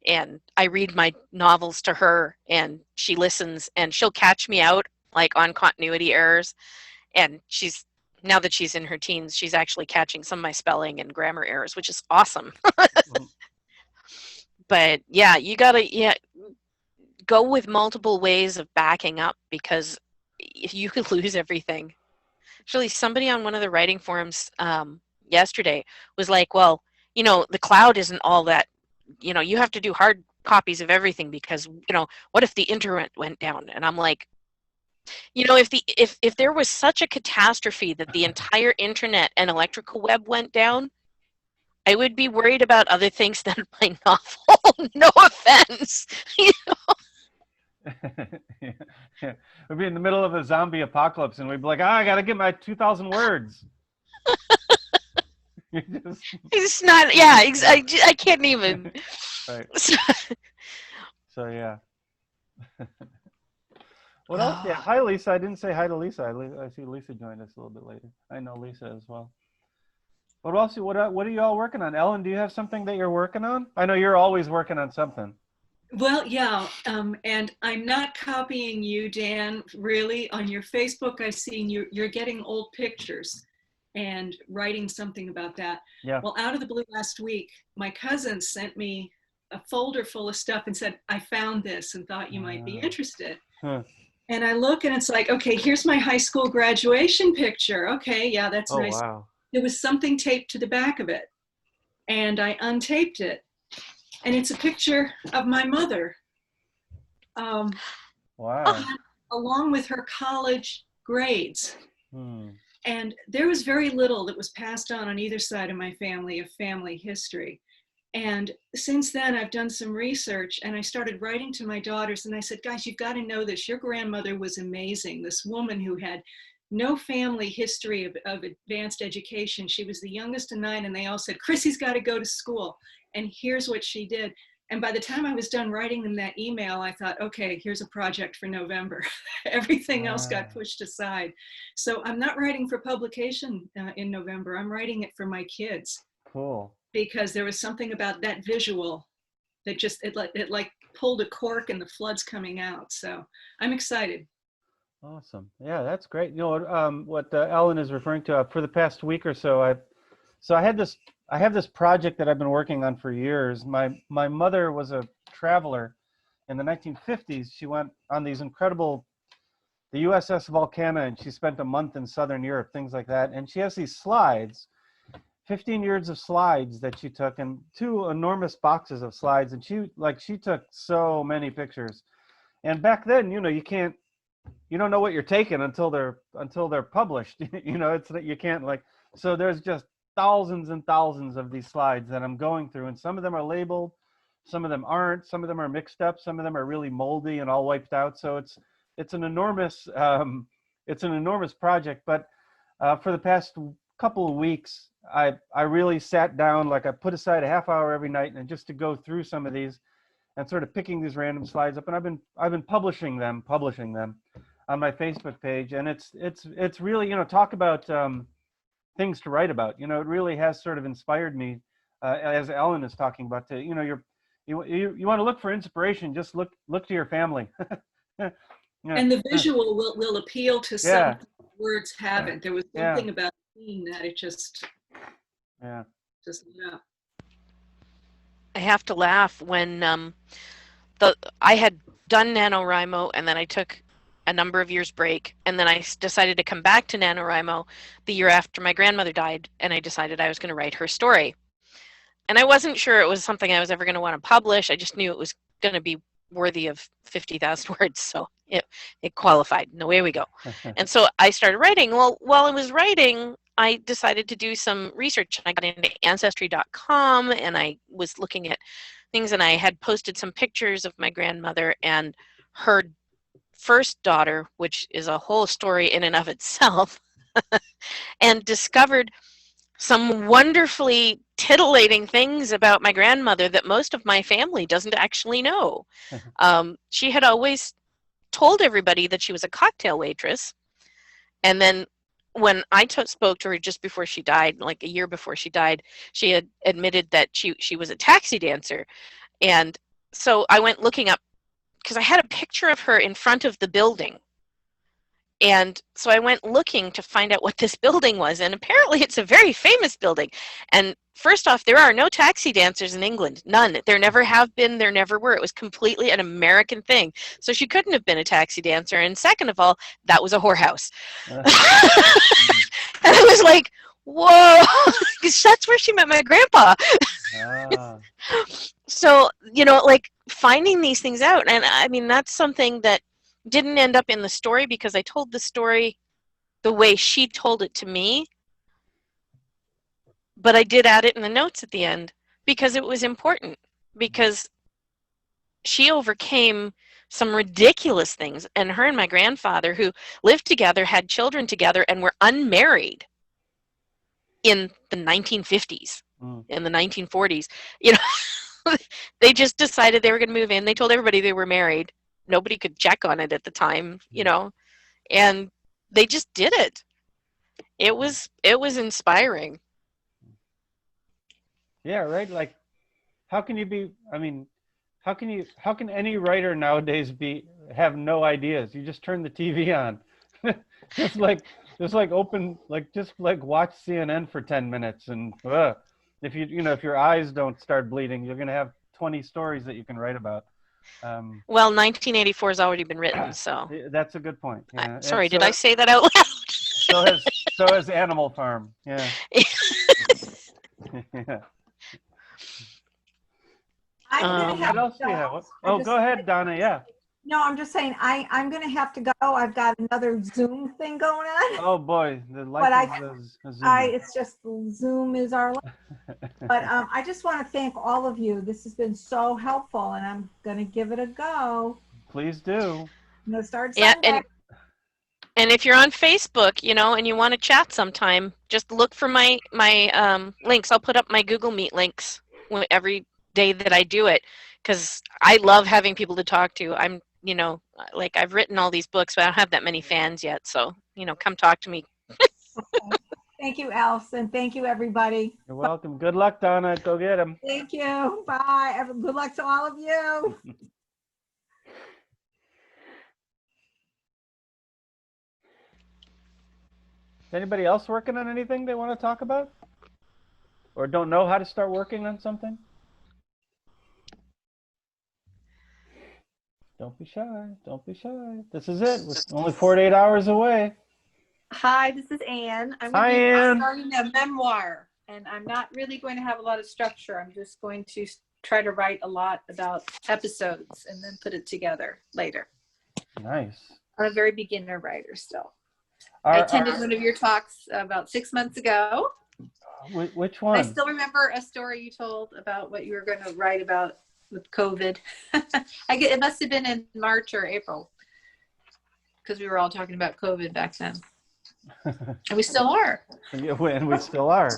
and I read my novels to her and she listens and she'll catch me out like on continuity errors. And now that she's in her teens, she's actually catching some of my spelling and grammar errors, which is awesome. But yeah, you gotta go with multiple ways of backing up, because if you could lose everything. Actually, somebody on one of the writing forums yesterday was like, well, the cloud isn't all that, you have to do hard copies of everything because, what if the internet went down? And I'm like, if there was such a catastrophe that the entire internet and electrical web went down, I would be worried about other things than my novel. No offense. Yeah. We'd be in the middle of a zombie apocalypse and we'd be like, I got to get my 2,000 words. It's not, I can't even. Right. So, yeah. What else? Yeah. Hi, Lisa. I didn't say hi to Lisa. I see Lisa joined us a little bit later. I know Lisa as well. What else? What are you all working on? Ellen, do you have something that you're working on? I know you're always working on something. Well, yeah, and I'm not copying you, Dan, really. On your Facebook, I've seen you're getting old pictures and writing something about that. Yeah. Well, out of the blue last week, my cousin sent me a folder full of stuff and said, I found this and thought you might be interested. Huh. And I look and it's like, okay, here's my high school graduation picture. Okay, yeah, that's nice. Wow. There was something taped to the back of it. And I untaped it. And it's a picture of my mother. Wow. Along with her college grades. And there was very little that was passed on either side of my family of family history. And since then, I've done some research and I started writing to my daughters and I said, guys, you've got to know this. Your grandmother was amazing. This woman who had no family history of advanced education. She was the youngest of 9 and they all said, Chrissy's got to go to school. And here's what she did. And by the time I was done writing them that email, I thought, okay, here's a project for November. Everything else got pushed aside. So I'm not writing for publication in November. I'm writing it for my kids. Cool. Because there was something about that visual that just, it like pulled a cork and the flood's coming out. So I'm excited. Awesome. Yeah, that's great. What Ellen is referring to for the past week or so, I have this project that I've been working on for years. My mother was a traveler in the 1950s. She went on these incredible, the USS Volcana, and she spent a month in Southern Europe, things like that. And she has these slides, 15 years of slides that she took, and 2 enormous boxes of slides. And she took so many pictures. And back then, you don't know what you're taking until they're published. It's that you can't so there's just thousands and thousands of these slides that I'm going through, and some of them are labeled, some of them aren't, some of them are mixed up, some of them are really moldy and all wiped out. So it's an enormous project. But for the past couple of weeks, I really sat down, I put aside a half hour every night and just to go through some of these and sort of picking these random slides up. And I've been publishing them on my Facebook page, and it's really, talk about things to write about. It really has sort of inspired me, as Ellen is talking about. You want to look for inspiration, just look to your family. And the visual will appeal to some words haven't. There was something about seeing that it just I have to laugh when I had done NaNoWriMo and then I took a number of years break, and then I decided to come back to NaNoWriMo the year after my grandmother died, and I decided I was going to write her story. And I wasn't sure it was something I was ever going to want to publish. I just knew it was going to be worthy of 50,000 words, so it qualified, and away we go. And so I started writing. Well, while I was writing, I decided to do some research. I got into Ancestry.com, and I was looking at things, and I had posted some pictures of my grandmother and her first daughter, which is a whole story in and of itself, and discovered some wonderfully titillating things about my grandmother that most of my family doesn't actually know. She had always told everybody that she was a cocktail waitress, and then when I spoke to her just before she died, like a year before she died, she had admitted that she was a taxi dancer. And so I went looking up, because I had a picture of her in front of the building. And so I went looking to find out what this building was, and apparently it's a very famous building. And first off, there are no taxi dancers in England, none. There never have been, there never were. It was completely an American thing. So she couldn't have been a taxi dancer. And second of all, that was a whorehouse. And I was like, whoa, because that's where she met my grandpa. So, like finding these things out. And I mean, that's something that didn't end up in the story, because I told the story the way she told it to me. But I did add it in the notes at the end because it was important, because she overcame some ridiculous things. And her and my grandfather, who lived together, had children together, and were unmarried in the 1950s, in the 1940s. They just decided they were going to move in. They told everybody they were married. Nobody could check on it at the time, and they just did it. It was inspiring. Yeah, right. Like, how can any writer nowadays have no ideas? You just turn the TV on. just like watch CNN for 10 minutes, and if if your eyes don't start bleeding, you're going to have 20 stories that you can write about. Well, 1984 has already been written, so that's a good point. Yeah. Sorry, did I say that out loud? so has Animal Farm. Yeah. Yeah. What else do you have? Go ahead, Donna. Yeah. No, I'm just saying I'm going to have to go. I've got another Zoom thing going on. Oh boy, the life is a Zoom. It's just Zoom is our life. But I just want to thank all of you. This has been so helpful, and I'm going to give it a go. Please do. I'm going to start Sunday. And if you're on Facebook, and you want to chat sometime, just look for my links. I'll put up my Google Meet links every day that I do it, because I love having people to talk to. I'm, I've written all these books, but I don't have that many fans yet. So, come talk to me. Okay. Thank you, Alison. Thank you, everybody. You're welcome. Good luck, Donna. Go get him. Thank you. Bye. Good luck to all of you. Is anybody else working on anything they want to talk about? Or don't know how to start working on something? Don't be shy. Don't be shy. This is it. We're only 48 hours away. Hi, this is Anne. I'm starting a memoir, and I'm not really going to have a lot of structure. I'm just going to try to write a lot about episodes and then put it together later. Nice. I'm a very beginner writer still. I attended one of your talks about 6 months ago. Which one? I still remember a story you told about what you were going to write about with COVID. It must have been in March or April, because we were all talking about COVID back then. And we still are. Yeah, and we still are,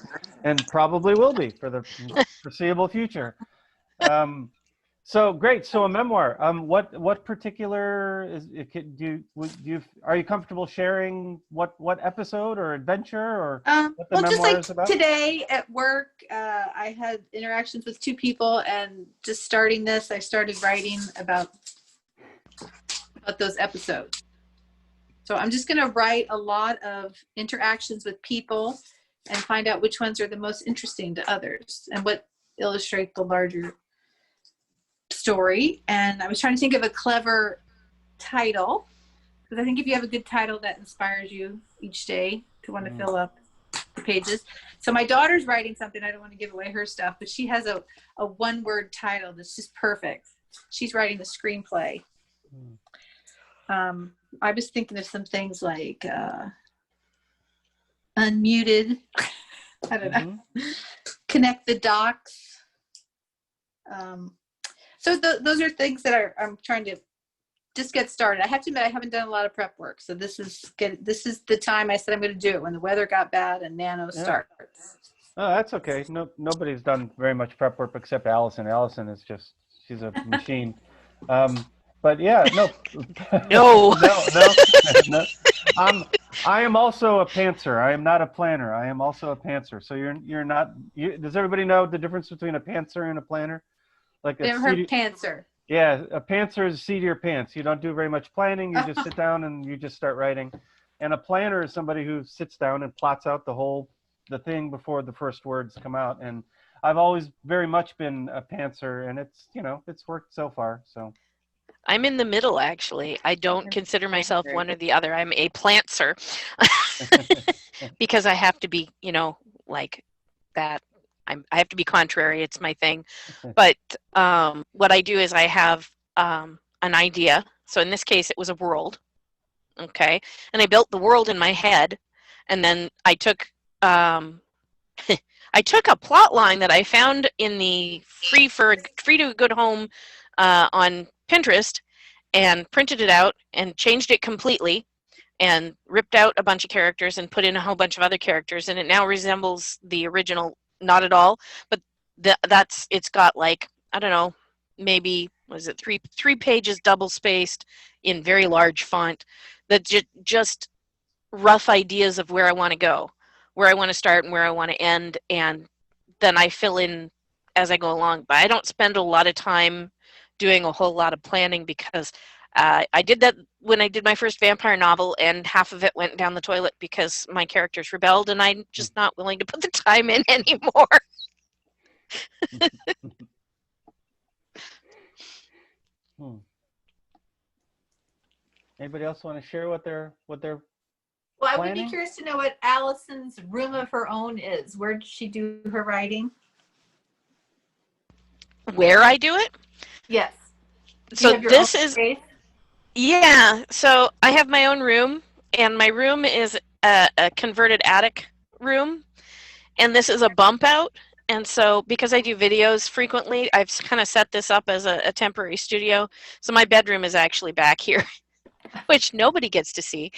and probably will be for the foreseeable future. So great. So a memoir. What particular are you comfortable sharing? What episode or adventure or what the memoir is about? Today at work, I had interactions with two people, and just starting this, I started writing about those episodes. So I'm just going to write a lot of interactions with people and find out which ones are the most interesting to others and what illustrate the larger story. And I was trying to think of a clever title, Because I think if you have a good title, that inspires you each day to want to fill up the pages. So my daughter's writing something. I don't want to give away her stuff, but she has a one-word title that's just perfect. She's writing the screenplay. I was thinking of some things like Unmuted. I don't know. Connect the dots. So those are things that I'm trying to just get started. I have to admit, I haven't done a lot of prep work. So this is the time I said I'm going to do it, when the weather got bad and Nano starts. Oh, that's okay. Nobody's done very much prep work except Allyson. Allyson is just, she's a machine. But yeah, no. No. No. I am also a pantser. I am not a planner. I am also a pantser. So you're not. Does everybody know the difference between a pantser and a planner? Like Never heard pantser. Yeah, a pantser is seat of your pants. You don't do very much planning. You just sit down and you just start writing. And a planner is somebody who sits down and plots out the thing before the first words come out. And I've always very much been a pantser, and it's worked so far. So I'm in the middle, actually. I don't consider myself one or the other. I'm a plantser because I have to be, like that. I have to be contrary. It's my thing. But what I do is I have an idea. So in this case, it was a world. Okay. And I built the world in my head. And then I took I took a plot line that I found in the free to a good home on Pinterest and printed it out and changed it completely and ripped out a bunch of characters and put in a whole bunch of other characters, and it now resembles the original. Not at all, but it's got, like, I don't know, maybe, was it three pages double spaced in very large font, that just rough ideas of where I want to go, where I want to start and where I want to end, and then I fill in as I go along. But I don't spend a lot of time doing a whole lot of planning, because I did that when I did my first vampire novel, and half of it went down the toilet because my characters rebelled, and I'm just not willing to put the time in anymore. Anybody else want to share what they're Well, I would planning? be curious to know what Allison's room of her own is. Where did she do her writing? Where I do it? Yes. So this is, yeah, so I have my own room, and my room is a converted attic room, and this is a bump out. And so because I do videos frequently, I've kind of set this up as a temporary studio. So my bedroom is actually back here, which nobody gets to see.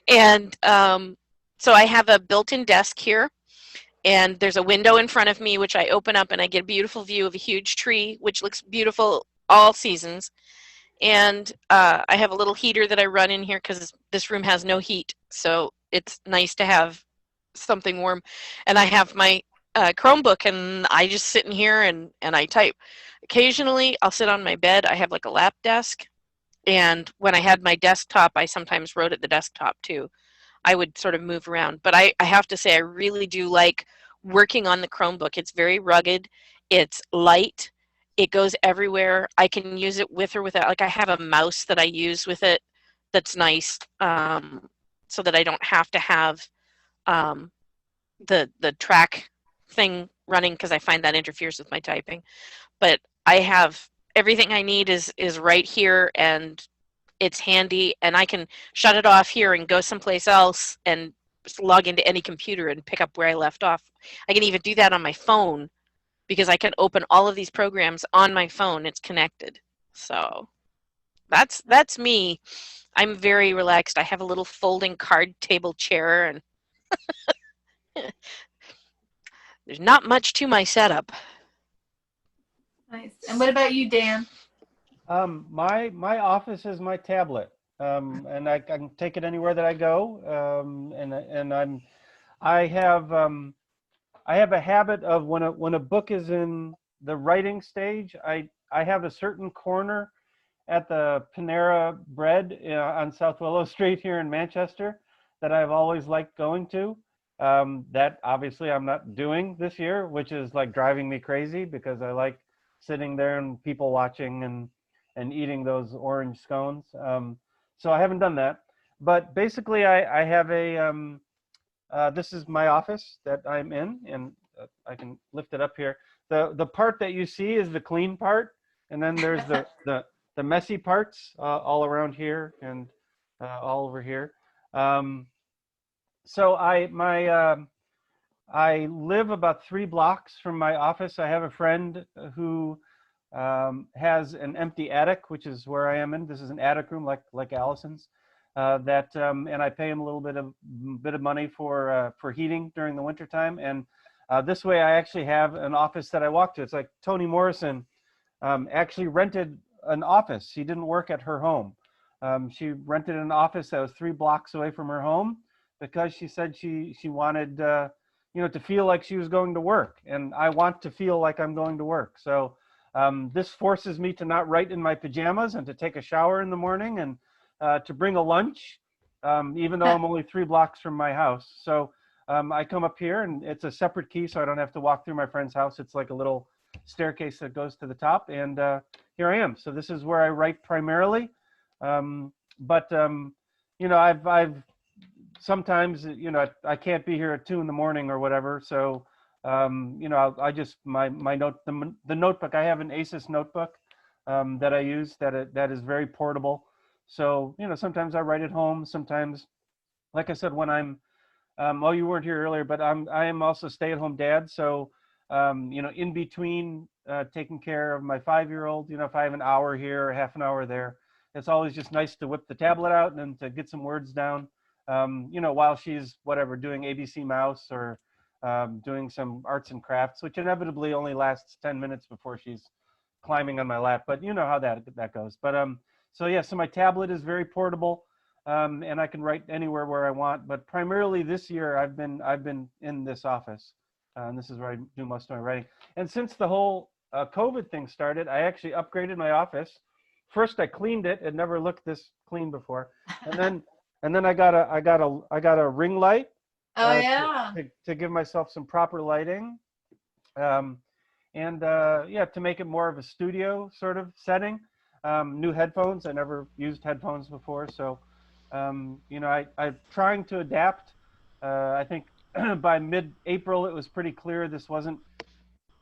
And so I have a built-in desk here, and there's a window in front of me, which I open up, and I get a beautiful view of a huge tree, which looks beautiful all seasons. And I have a little heater that I run in here because this room has no heat. So it's nice to have something warm. And I have my Chromebook, and I just sit in here and I type. Occasionally, I'll sit on my bed. I have like a lap desk. And when I had my desktop, I sometimes wrote at the desktop too. I would sort of move around. But I have to say, I really do like working on the Chromebook. It's very rugged. It's light. It goes everywhere. I can use it with or without. Like, I have a mouse that I use with it that's nice, so that I don't have to have the track thing running, because I find that interferes with my typing. But I have everything I need is right here, and it's handy, and I can shut it off here and go someplace else and just log into any computer and pick up where I left off. I can even do that on my phone, because I can open all of these programs on my phone. It's connected. So that's me. I'm very relaxed. I have a little folding card table chair, and there's not much to my setup. Nice. And what about you, Dan? My office is my tablet, and I can take it anywhere that I go. I have a habit of when a book is in the writing stage, I have a certain corner at the Panera Bread on South Willow Street here in Manchester that I've always liked going to. That obviously I'm not doing this year, which is like driving me crazy, because I like sitting there and people watching and eating those orange scones. So I haven't done that. But basically, I have a, this is my office that I'm in, and I can lift it up here. The part that you see is the clean part, and then there's the messy parts all around here and all over here. So I live about 3 blocks from my office. I have a friend who has an empty attic, which is where I am in. This is an attic room like Allison's. And I pay him a little bit of money for heating during the wintertime. And this way, I actually have an office that I walk to. It's like Toni Morrison actually rented an office. She didn't work at her home. She rented an office that was 3 blocks away from her home because she said she wanted to feel like she was going to work, and I want to feel like I'm going to work. So this forces me to not write in my pajamas and to take a shower in the morning and to bring a lunch, even though I'm only 3 blocks from my house. So I come up here, and it's a separate key, so I don't have to walk through my friend's house. It's like a little staircase that goes to the top, and here I am. So this is where I write primarily. I've sometimes, I can't be here at 2 in the morning or whatever. So, I just, the notebook, I have an Asus notebook that I use that is very portable. So, sometimes I write at home. Sometimes, like I said, when I'm, you weren't here earlier, but I am also a stay-at-home dad. So, in between taking care of my 5-year-old, if I have an hour here or half an hour there, it's always just nice to whip the tablet out and to get some words down, while she's doing ABC Mouse or doing some arts and crafts, which inevitably only lasts 10 minutes before she's climbing on my lap. But you know how that goes. But so my tablet is very portable, and I can write anywhere where I want. But primarily this year, I've been in this office, and this is where I do most of my writing. And since the whole COVID thing started, I actually upgraded my office. First, I cleaned it. It never looked this clean before, and then I got a ring light. Oh yeah. To give myself some proper lighting, to make it more of a studio sort of setting. New headphones. I never used headphones before, so I'm trying to adapt. I think by mid-April it was pretty clear this wasn't.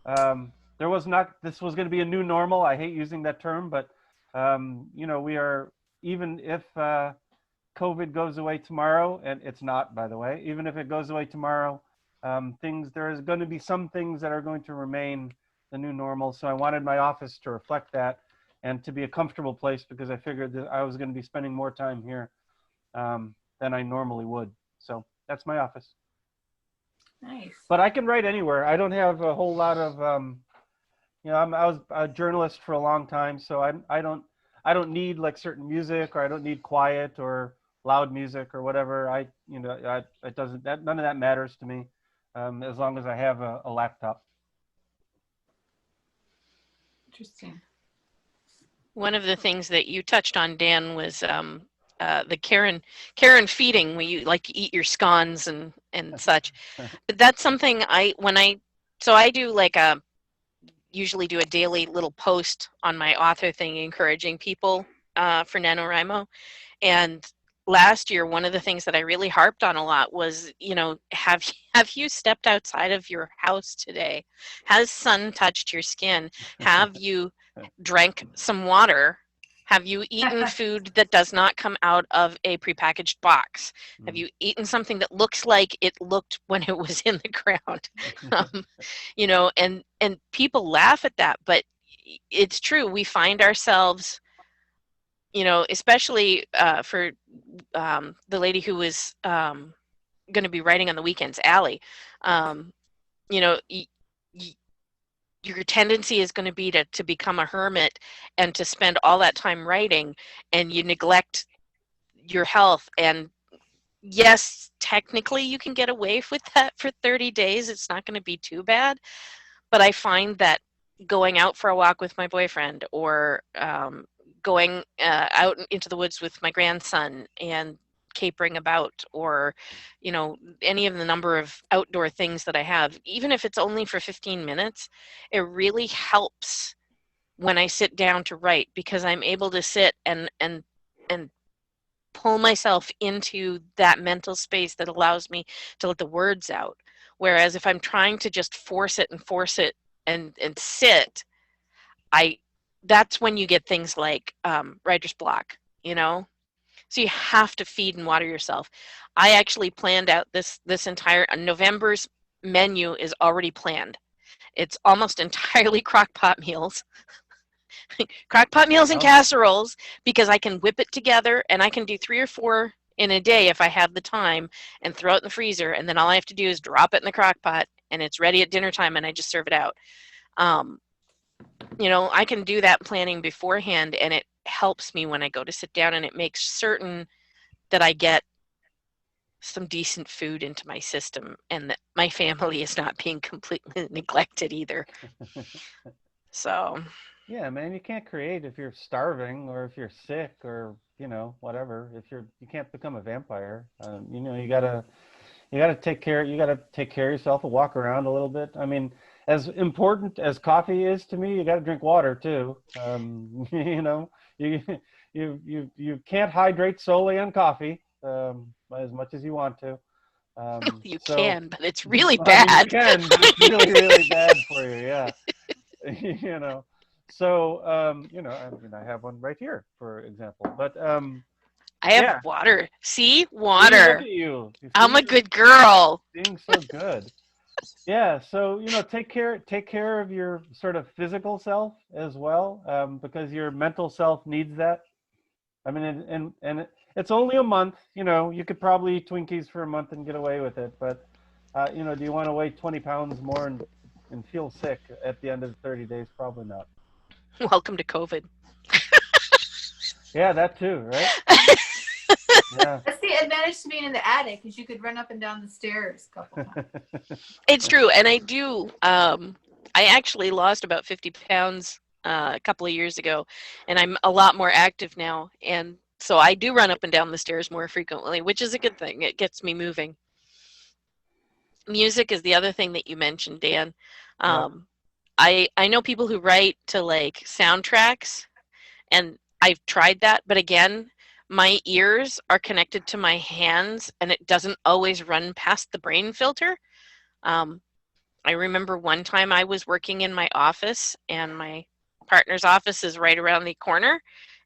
This was going to be a new normal. I hate using that term, but we are, even if COVID goes away tomorrow, and it's not, by the way, even if it goes away tomorrow, there is going to be some things that are going to remain the new normal. So I wanted my office to reflect that and to be a comfortable place, because I figured that I was going to be spending more time here than I normally would. So that's my office. Nice. But I can write anywhere. I don't have a whole lot of, I was a journalist for a long time, so I don't need like certain music, or I don't need quiet or loud music or whatever. None of that matters to me, as long as I have a laptop. Interesting. One of the things that you touched on, Dan, was the Karen feeding, where you like to eat your scones and such. But that's something I usually do a daily little post on my author thing, encouraging people for NaNoWriMo. And last year, one of the things that I really harped on a lot was, have you stepped outside of your house today? Has sun touched your skin? Have you drank some water? Have you eaten food that does not come out of a prepackaged box? Have you eaten something that looks like it looked when it was in the ground? And people laugh at that, but it's true. We find ourselves, especially for the lady who was going to be writing on the weekends, Allie, your tendency is going to be to become a hermit and to spend all that time writing, and you neglect your health. And yes, technically you can get away with that for 30 days. It's not going to be too bad. But I find that going out for a walk with my boyfriend, or going out into the woods with my grandson and capering about, or any of the number of outdoor things that I have, even if it's only for 15 minutes, it really helps when I sit down to write, because I'm able to sit and pull myself into that mental space that allows me to let the words out. Whereas if I'm trying to just force it and sit, that's when you get things like writer's block, you know? So you have to feed and water yourself. I actually planned out this entire November's menu is already planned. It's almost entirely crock-pot meals. Crock-pot meals and casseroles, because I can whip it together and I can do 3 or 4 in a day if I have the time and throw it in the freezer, and then all I have to do is drop it in the crock-pot and it's ready at dinner time and I just serve it out. You know, I can do that planning beforehand, and it helps me when I go to sit down, and it makes certain that I get some decent food into my system and that my family is not being completely neglected either. So yeah, man, you can't create if you're starving or if you're sick or, you know, whatever. You can't become a vampire. You know, you gotta take care of yourself and walk around a little bit. I mean, as important as coffee is to me, you got to drink water too. You know, you can't hydrate solely on coffee as much as you want to. You can, but it's really bad. You can, but it's really, really bad for you. Yeah. You know, so you know, I mean, I have one right here, for example. But I have water. See, water. Look at you. I'm a good girl. Being so good. Yeah, so, you know, take care of your sort of physical self as well, because your mental self needs that. I mean, and it's only a month. You know, you could probably eat Twinkies for a month and get away with it. But, you know, do you want to weigh 20 pounds more and feel sick at the end of 30 days? Probably not. Welcome to COVID. Yeah, that too, right? Yeah. That's the advantage to being in the attic, is you could run up and down the stairs a couple times. It's true, and I do. I actually lost about 50 pounds a couple of years ago, and I'm a lot more active now, and so I do run up and down the stairs more frequently, which is a good thing. It gets me moving. Music is the other thing that you mentioned, Dan. I know people who write to like soundtracks, and I've tried that, but again, my ears are connected to my hands, and it doesn't always run past the brain filter. I remember one time I was working in my office, and my partner's office is right around the corner,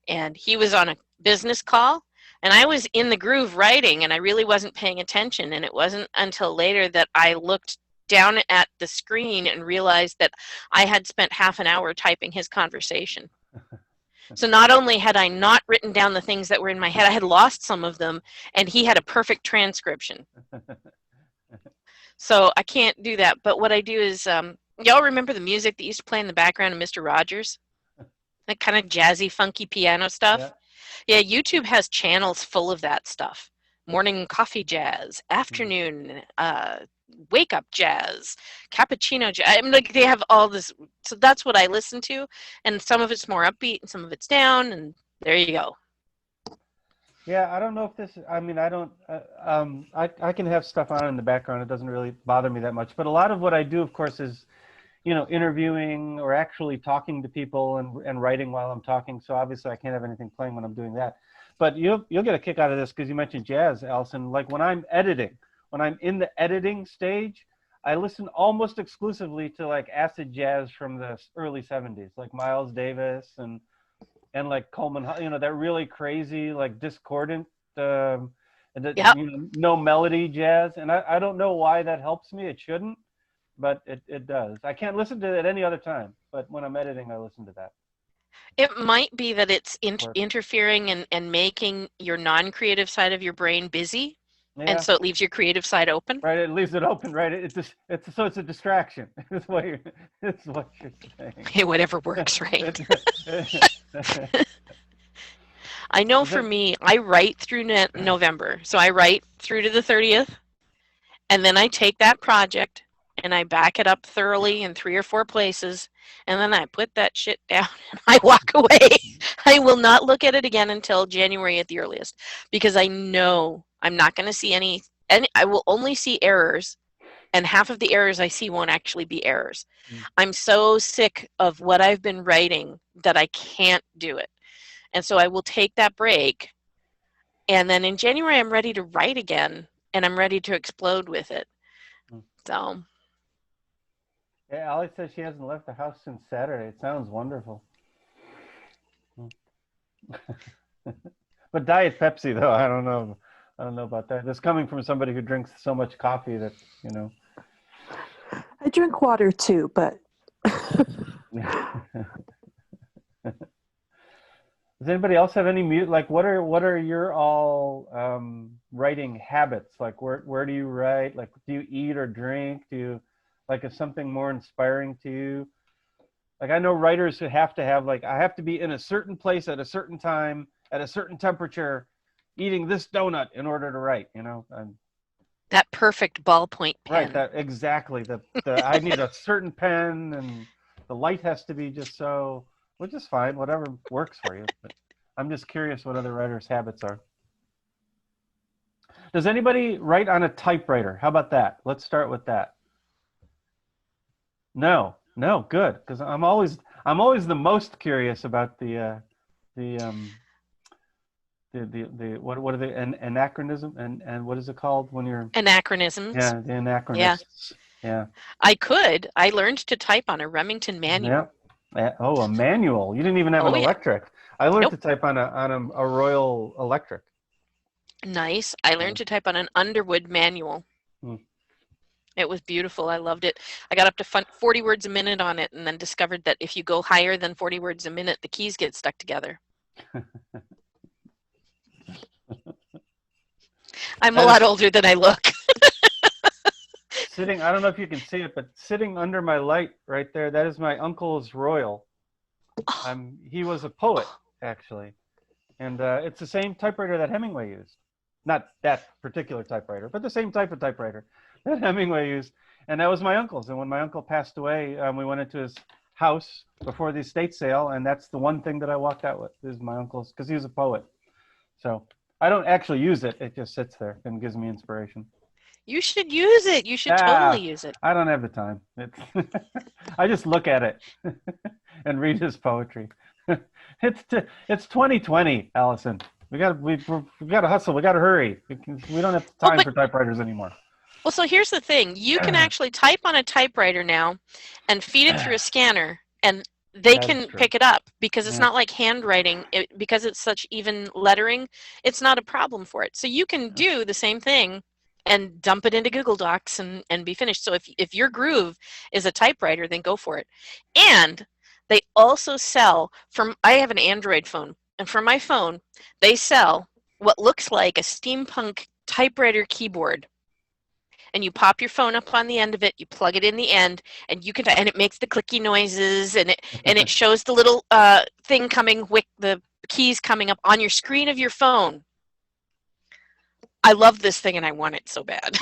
and he was on a business call, and I was in the groove writing, and I really wasn't paying attention, and it wasn't until later that I looked down at the screen and realized that I had spent half an hour typing his conversation. So not only had I not written down the things that were in my head, I had lost some of them, and he had a perfect transcription. So I can't do that. But what I do is, y'all remember the music that used to play in the background of Mr. Rogers? That kind of jazzy, funky piano stuff? Yeah, YouTube has channels full of that stuff. Morning coffee jazz, afternoon wake up jazz, cappuccino jazz. I mean, like, they have all this. So that's what I listen to, and some of it's more upbeat and some of it's down, and there you go. Yeah, I don't know if this, I mean, I don't, I can have stuff on in the background. It doesn't really bother me that much. But a lot of what I do, of course, is, you know, interviewing or actually talking to people and writing while I'm talking. So obviously I can't have anything playing when I'm doing that. But you'll get a kick out of this because you mentioned jazz, Alison. Like when I'm editing, when I'm in the editing stage, I listen almost exclusively to like acid jazz from the early 70s, like Miles Davis and like Coleman, you know, that really crazy, like discordant, you know, no melody jazz. And I don't know why that helps me. It shouldn't, but it does. I can't listen to it at any other time, but when I'm editing, I listen to that. It might be that it's interfering and making your non-creative side of your brain busy. Yeah. And so it leaves your creative side open. Right, it leaves it open. Right, it's a distraction. It's what you're saying. Hey, whatever works, right? I know for me, I write through November, so I write through to the 30th, and then I take that project and I back it up thoroughly in 3 or 4 places, and then I put that shit down and I walk away. I will not look at it again until January at the earliest, because I know I'm not going to see any, I will only see errors, and half of the errors I see won't actually be errors. I'm so sick of what I've been writing that I can't do it. And so I will take that break, And then in January, I'm ready to write again, and I'm ready to explode with it. So. Yeah, Allie says she hasn't left the house since Saturday. It sounds wonderful. But Diet Pepsi, though, I don't know. I don't know about that. That's coming from somebody who drinks so much coffee that, you know. I drink water too, but. Does anybody else have any like what are your all writing habits? Like where do you write? Like do you eat or drink? Do you like is something more inspiring to you? Like I know writers who have to have like I have to be in a certain place at a certain time at a certain temperature eating this donut in order to write, you know. That perfect ballpoint pen. Right, that exactly. The I need a certain pen and the light has to be just so, which is fine, whatever works for you. But I'm just curious what other writers' habits are. Does anybody write on a typewriter? How about that? Let's start with that. No, good, because I'm always the most curious about the what are they anachronism and what is it called when you're anachronisms? Yeah, the anachronists. Yeah. I learned to type on a Remington manual. Yeah. Oh, a manual. You didn't even have an electric. I learned to type on a Royal Electric. Nice. I learned to type on an Underwood manual. It was beautiful. I loved it. I got up to 40 words a minute on it and then discovered that if you go higher than 40 words a minute, the keys get stuck together. I'm a lot older than I look. Sitting, I don't know if you can see it, but sitting under my light right there, that is my uncle's Royal. He was a poet, actually. And it's the same typewriter that Hemingway used. Not that particular typewriter, but the same type of typewriter that Hemingway used. And that was my uncle's. And when my uncle passed away, we went into his house before the estate sale, and that's the one thing that I walked out with is my uncle's, because he was a poet. So I don't actually use it. It just sits there and gives me inspiration. You should use it. You should totally use it. I don't have the time. I just look at it and read his poetry. It's 2020, Allison. We got to hustle. We got to hurry. We don't have time for typewriters anymore. Well, so here's the thing. You can actually type on a typewriter now and feed it through a scanner, and they can pick it up because it's not like handwriting. Because it's such even lettering, it's not a problem for it. So you can do the same thing and dump it into Google Docs and be finished. So if your groove is a typewriter, then go for it. And they also sell I have an Android phone, and for my phone, they sell what looks like a steampunk typewriter keyboard. And you pop your phone up on the end of it, you plug it in the end, and and it makes the clicky noises, and it shows the little thing coming with the keys coming up on your screen of your phone. I love this thing, and I want it so bad.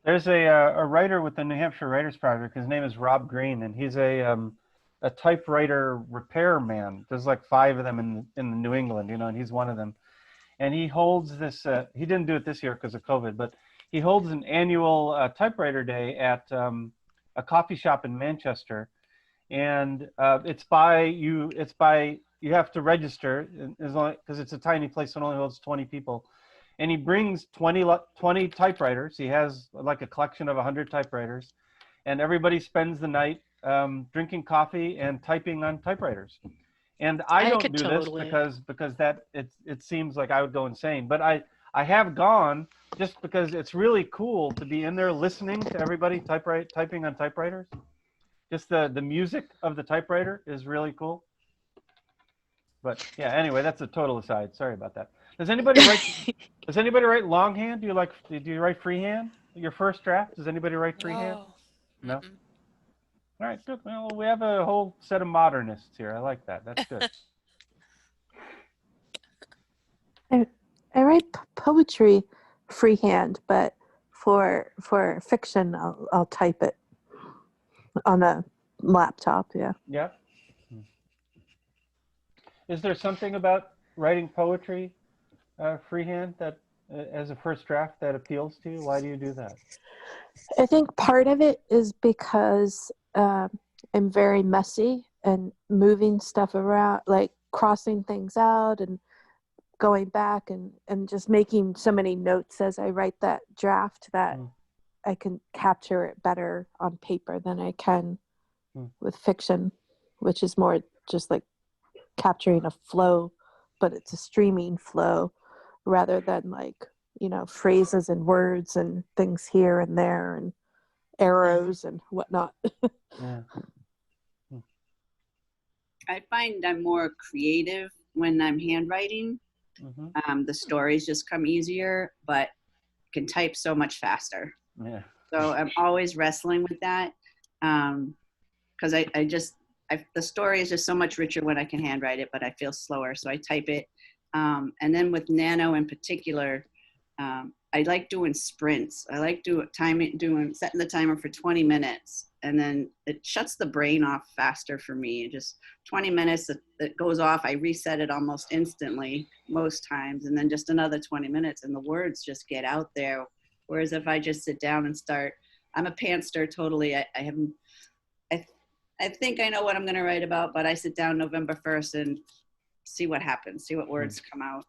There's a writer with the New Hampshire Writers Project. His name is Rob Green, and he's a typewriter repair man. There's like 5 of them in New England, and he's one of them. And he holds this. He didn't do it this year because of COVID, but he holds an annual typewriter day at a coffee shop in Manchester, and it's by you. You have to register because it's a tiny place, so it only holds 20 people. And he brings 20 typewriters. He has like a collection of 100 typewriters, and everybody spends the night drinking coffee and typing on typewriters. And I don't do this because that it seems like I would go insane. But I have gone just because it's really cool to be in there listening to everybody typing on typewriters. Just the music of the typewriter is really cool. But yeah, anyway, that's a total aside. Sorry about that. Does anybody write longhand? Do you write freehand? Your first draft? Does anybody write freehand? No. Mm-hmm. All right, good. Well, we have a whole set of modernists here. I like that. That's good. I write poetry freehand, but for fiction, I'll type it on a laptop. Yeah. Yeah. Is there something about writing poetry freehand that, as a first draft, that appeals to you? Why do you do that? I think part of it is because I'm very messy and moving stuff around, like crossing things out and going back and just making so many notes as I write that draft that I can capture it better on paper than I can with fiction, which is more just like capturing a flow, but it's a streaming flow rather than like, you know, phrases and words and things here and there and arrows and whatnot. Yeah. I find I'm more creative when I'm handwriting. The stories just come easier, but can type so much faster. Yeah. So I'm always wrestling with that, because the story is just so much richer when I can handwrite it, but I feel slower, so I type it. And then with Nano in particular, I like doing sprints. I like setting the timer for 20 minutes, and then it shuts the brain off faster for me. Just 20 minutes, it goes off. I reset it almost instantly most times, and then just another 20 minutes, and the words just get out there. Whereas if I just sit down and start, I'm a pantster totally. I think I know what I'm going to write about, but I sit down November 1st and see what happens, see what words come out,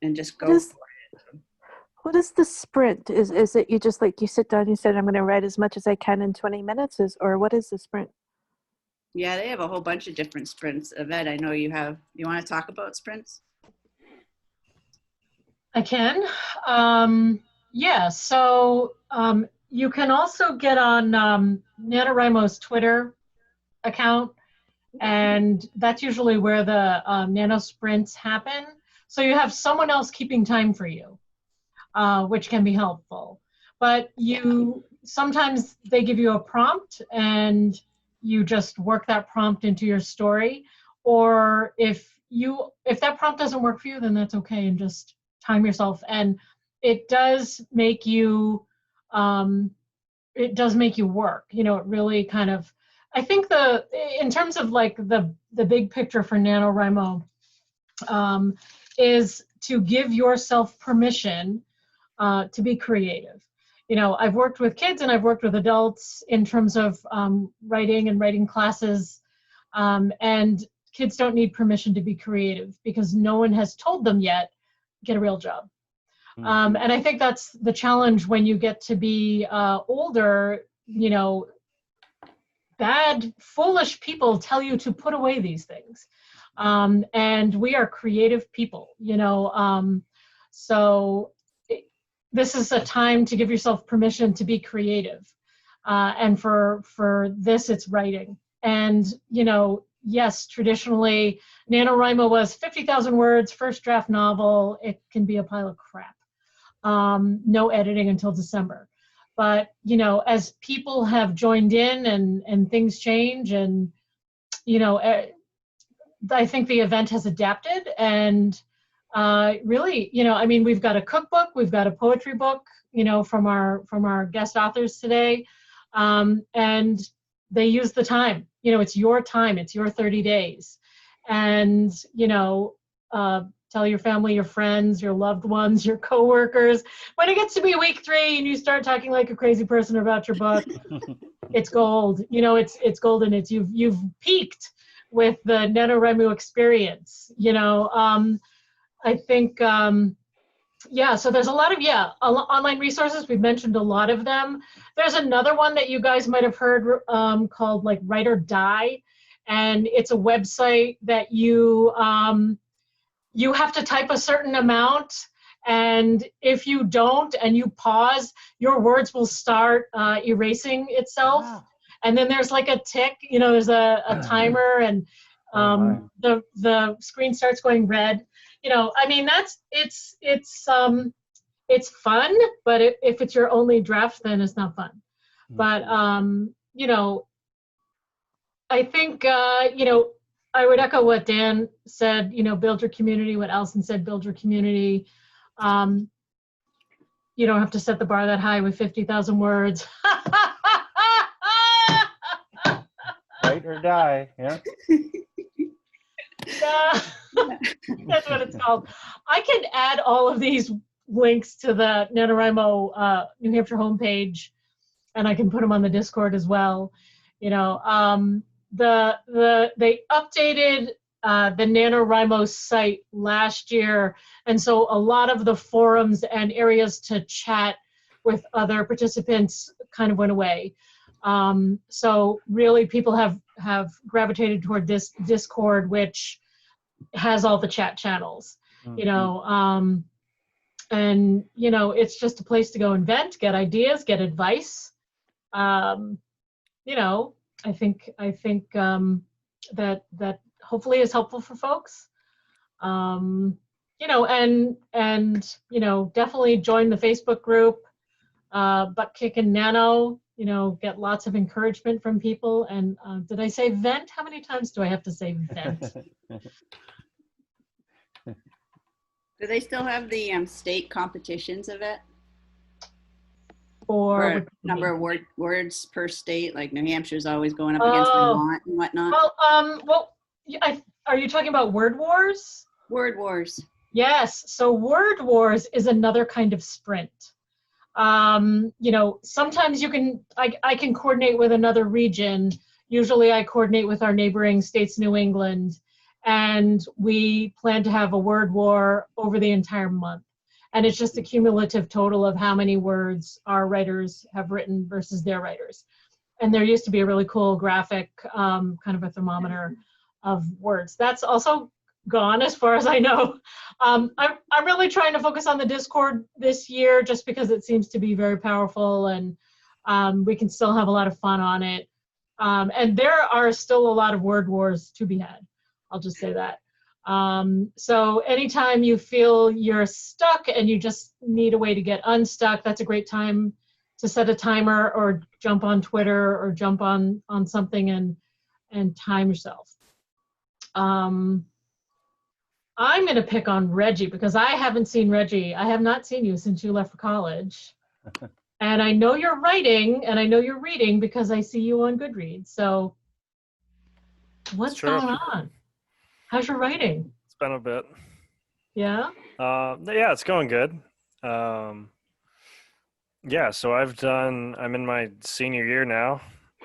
and just go for it. What is the sprint? Is it you just like you sit down, you said I'm going to write as much as I can in 20 minutes, or what is the sprint? Yeah, they have a whole bunch of different sprints. Yvette, I know you want to talk about sprints? I can. Yeah, so you can also get on NaNoWriMo's Twitter account, and that's usually where the nano sprints happen. So you have someone else keeping time for you, which can be helpful. But sometimes they give you a prompt and you just work that prompt into your story. Or if that prompt doesn't work for you, then that's okay, and just time yourself. And it does make you work. You know, it really kind of, I think in terms of like the big picture for NaNoWriMo, is to give yourself permission to be creative. You know, I've worked with kids and I've worked with adults in terms of writing and writing classes, and kids don't need permission to be creative because no one has told them yet, get a real job. And I think that's the challenge when you get to be older. You know, bad, foolish people tell you to put away these things. And we are creative people, you know, so this is a time to give yourself permission to be creative. And for this, it's writing. And, you know, yes, traditionally, NaNoWriMo was 50,000 words, first draft novel. It can be a pile of crap. No editing until December. But, you know, as people have joined in and things change, and, you know, I think the event has adapted, and really, you know, I mean, we've got a cookbook, we've got a poetry book, you know, from our guest authors today, and they use the time. You know, it's your time, it's your 30 days, and, you know, tell your family, your friends, your loved ones, your coworkers. When it gets to be week 3 and you start talking like a crazy person about your book, it's gold. You know, it's golden. It's you've peaked with the NaNoWriMo experience. You know, I think yeah. So there's a lot of online resources. We've mentioned a lot of them. There's another one that you guys might have heard called like Write or Die, and it's a website that you have to type a certain amount, and if you don't and you pause, your words will start erasing itself. Wow. And then there's like a tick, you know, there's a timer, and the screen starts going red. You know, I mean, it's fun, but if it's your only draft, then it's not fun. But you know, I think you know, I would echo what Dan said, you know, build your community, what Alison said, build your community. You don't have to set the bar that high with 50,000 words. Write or die, yeah. That's what it's called. I can add all of these links to the NaNoWriMo New Hampshire homepage, and I can put them on the Discord as well. You know, they updated the NaNoWriMo site last year. And so a lot of the forums and areas to chat with other participants kind of went away. So really people have gravitated toward this Discord, which has all the chat channels, you know, and, you know, it's just a place to go and vent, get ideas, get advice. You know, I think that hopefully is helpful for folks. You know, and you know, definitely join the Facebook group, Butt Kick and Nano. You know, get lots of encouragement from people. And did I say vent? How many times do I have to say vent? Do they still have the state competitions of it? Or number of words per state, like New Hampshire's always going up against Vermont and whatnot. Well, are you talking about Word Wars? Word Wars. Yes. So Word Wars is another kind of sprint. You know, sometimes I can coordinate with another region. Usually I coordinate with our neighboring states, New England, and we plan to have a word war over the entire month. And it's just a cumulative total of how many words our writers have written versus their writers. And there used to be a really cool graphic, kind of a thermometer of words. That's also gone as far as I know. I'm really trying to focus on the Discord this year just because it seems to be very powerful, and we can still have a lot of fun on it. And there are still a lot of word wars to be had. I'll just say that. So anytime you feel you're stuck and you just need a way to get unstuck, that's a great time to set a timer or jump on Twitter or jump on something and time yourself. I'm going to pick on Reggie because I haven't seen Reggie. I have not seen you since you left for college. And I know you're writing and I know you're reading because I see you on Goodreads. So what's going on? How's your writing? It's been a bit. Yeah? Yeah, it's going good. Yeah, so I'm in my senior year now.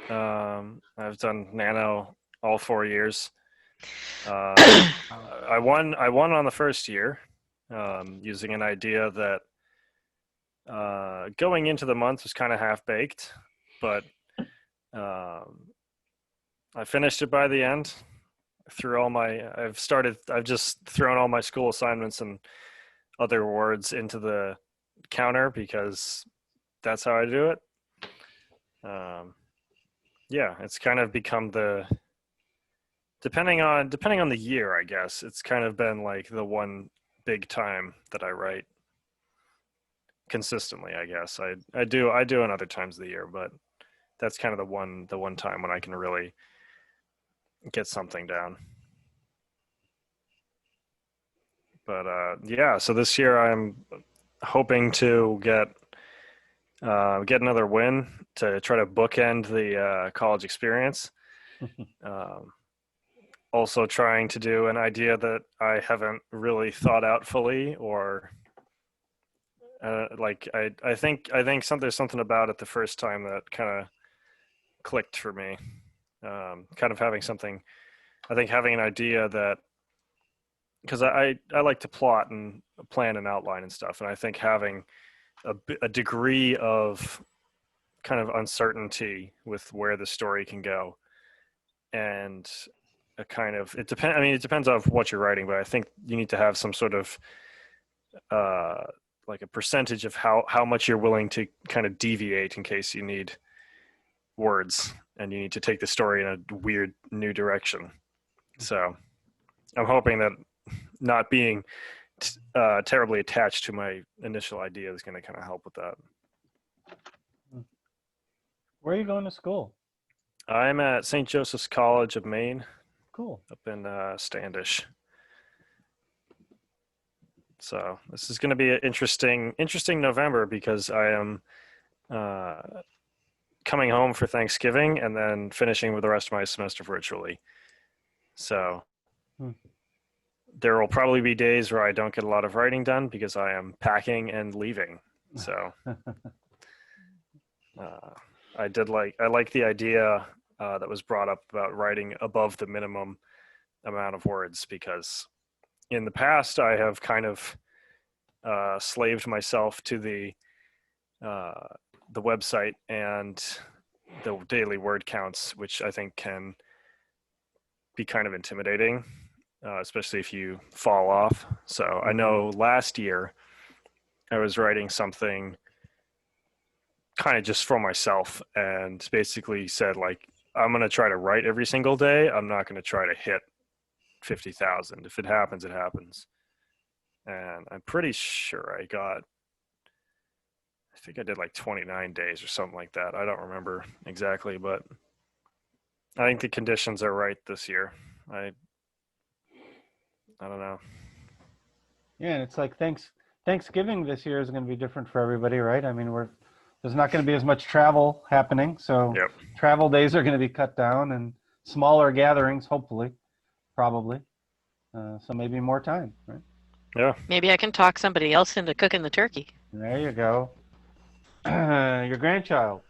I've done Nano all 4 years. I won on the first year, using an idea that going into the month was kind of half-baked, but I finished it by the end. I've just thrown all my school assignments and other words into the counter because that's how I do it. Yeah, it's kind of become depending on the year, I guess, it's kind of been like the one big time that I write consistently, I guess. I do in other times of the year, but that's kind of the one time when I can really get something down. But yeah, so this year I'm hoping to get another win to try to bookend the college experience. Also trying to do an idea that I haven't really thought out fully, or like I think there's something about it the first time that kind of clicked for me. Kind of having an idea that, because I like to plot and plan and outline and stuff, and I think having a degree of kind of uncertainty with where the story can go, and it depends on what you're writing, but I think you need to have some sort of like a percentage of how much you're willing to kind of deviate in case you need words and you need to take the story in a weird new direction. So I'm hoping that not being terribly attached to my initial idea is going to kind of help with that. Where are you going to school? I'm at St. Joseph's College of Maine. Cool. Up in Standish. So this is going to be an interesting November because I am coming home for Thanksgiving and then finishing with the rest of my semester virtually. So there will probably be days where I don't get a lot of writing done because I am packing and leaving. So I like the idea that was brought up about writing above the minimum amount of words, because in the past I have kind of slaved myself to the website and the daily word counts, which I think can be kind of intimidating, especially if you fall off. So I know last year I was writing something kind of just for myself and basically said, like, I'm going to try to write every single day. I'm not going to try to hit 50,000. If it happens, it happens. And I'm pretty sure I think I did like 29 days or something like that. I don't remember exactly, but I think the conditions are right this year. I don't know. Yeah, and it's like Thanksgiving this year is going to be different for everybody, right? I mean, there's not going to be as much travel happening, so Yep. travel days are going to be cut down, and smaller gatherings, hopefully, probably. So maybe more time, right? Yeah. Maybe I can talk somebody else into cooking the turkey. There you go. Your grandchild.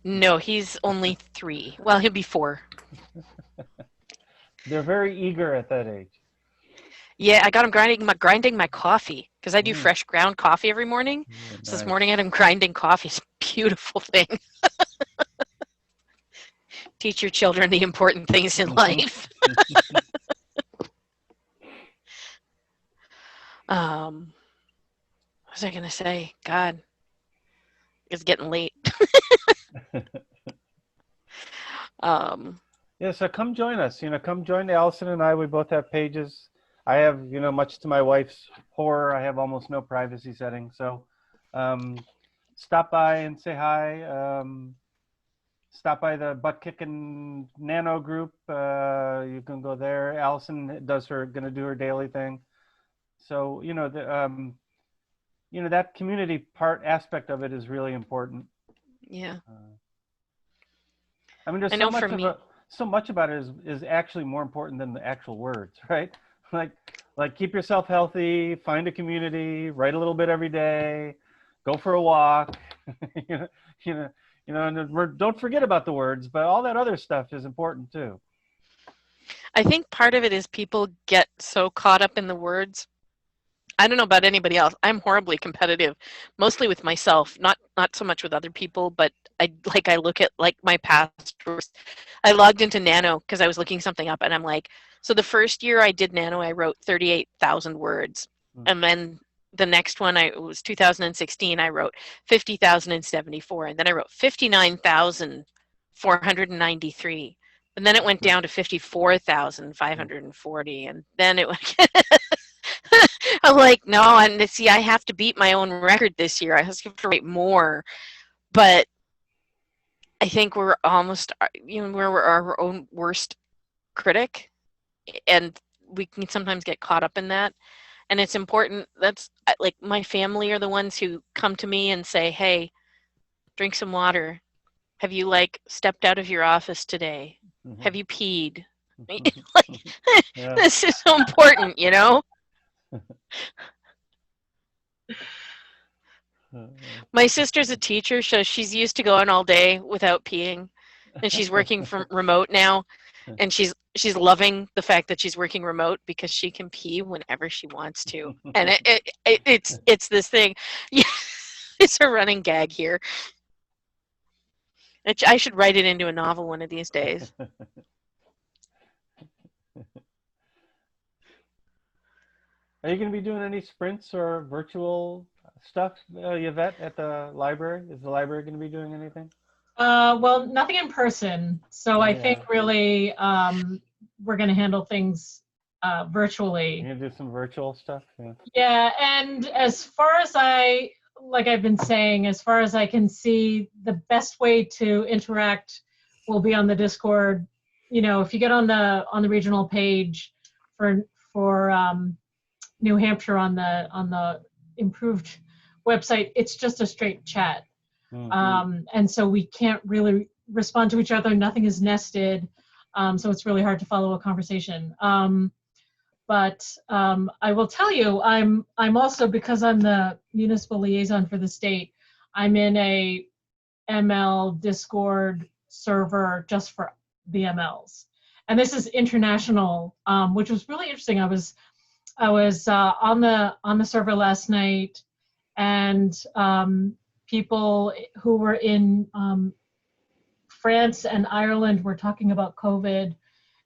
No, he's only 3. Well, he'll be 4. They're very eager at that age. Yeah, I got him grinding my coffee, because I do fresh ground coffee every morning. So this morning I had him grinding coffee. It's a beautiful thing. Teach your children the important things in life. What was I going to say? God, it's getting late. Yeah, so come join us. Come join Alison and I. We both have pages. I have, much to my wife's horror, I have almost no privacy settings. So stop by and say hi. Stop by the Butt Kicking Nano group. You can go there. Alison going to do her daily thing. So, that community aspect of it is really important. Yeah. I mean, there's so much about it is actually more important than the actual words, right? Like keep yourself healthy, find a community, write a little bit every day, go for a walk, and don't forget about the words, but all that other stuff is important too. I think part of it is people get so caught up in the words. I don't know about anybody else. I'm horribly competitive, mostly with myself, not so much with other people, but I look at like my past works. I logged into Nano because I was looking something up, and I'm like, so the first year I did Nano, I wrote 38,000 words. And then the next one, it was 2016, I wrote 50,074. And then I wrote 59,493. And then it went down to 54,540. And then it went, I'm like, no, and see, I have to beat my own record this year. I have to write more. But I think we're almost, we're our own worst critic. And we can sometimes get caught up in that. And it's important. That's like my family are the ones who come to me and say, hey, drink some water. Have you stepped out of your office today? Mm-hmm. Have you peed? This is so important, My sister's a teacher, so she's used to going all day without peeing. And she's working from remote now. And she's loving the fact that she's working remote because she can pee whenever she wants to. And it's this thing. Yeah, it's a running gag here. I should write it into a novel one of these days. Are you going to be doing any sprints or virtual stuff, Yvette, at the library? Is the library going to be doing anything? Well, nothing in person. So I think really we're going to handle things virtually. You're going to do some virtual stuff? Yeah. Yeah, and as far as I've been saying, as far as I can see, the best way to interact will be on the Discord. If you get on the regional page for New Hampshire on the improved website, it's just a straight chat. Mm-hmm. And so we can't really respond to each other. Nothing is nested. So it's really hard to follow a conversation. But I will tell you, I'm also, because I'm the municipal liaison for the state, I'm in a ML Discord server just for the MLs. and this is international, which was really interesting. I was on the server last night, and people who were in France and Ireland were talking about COVID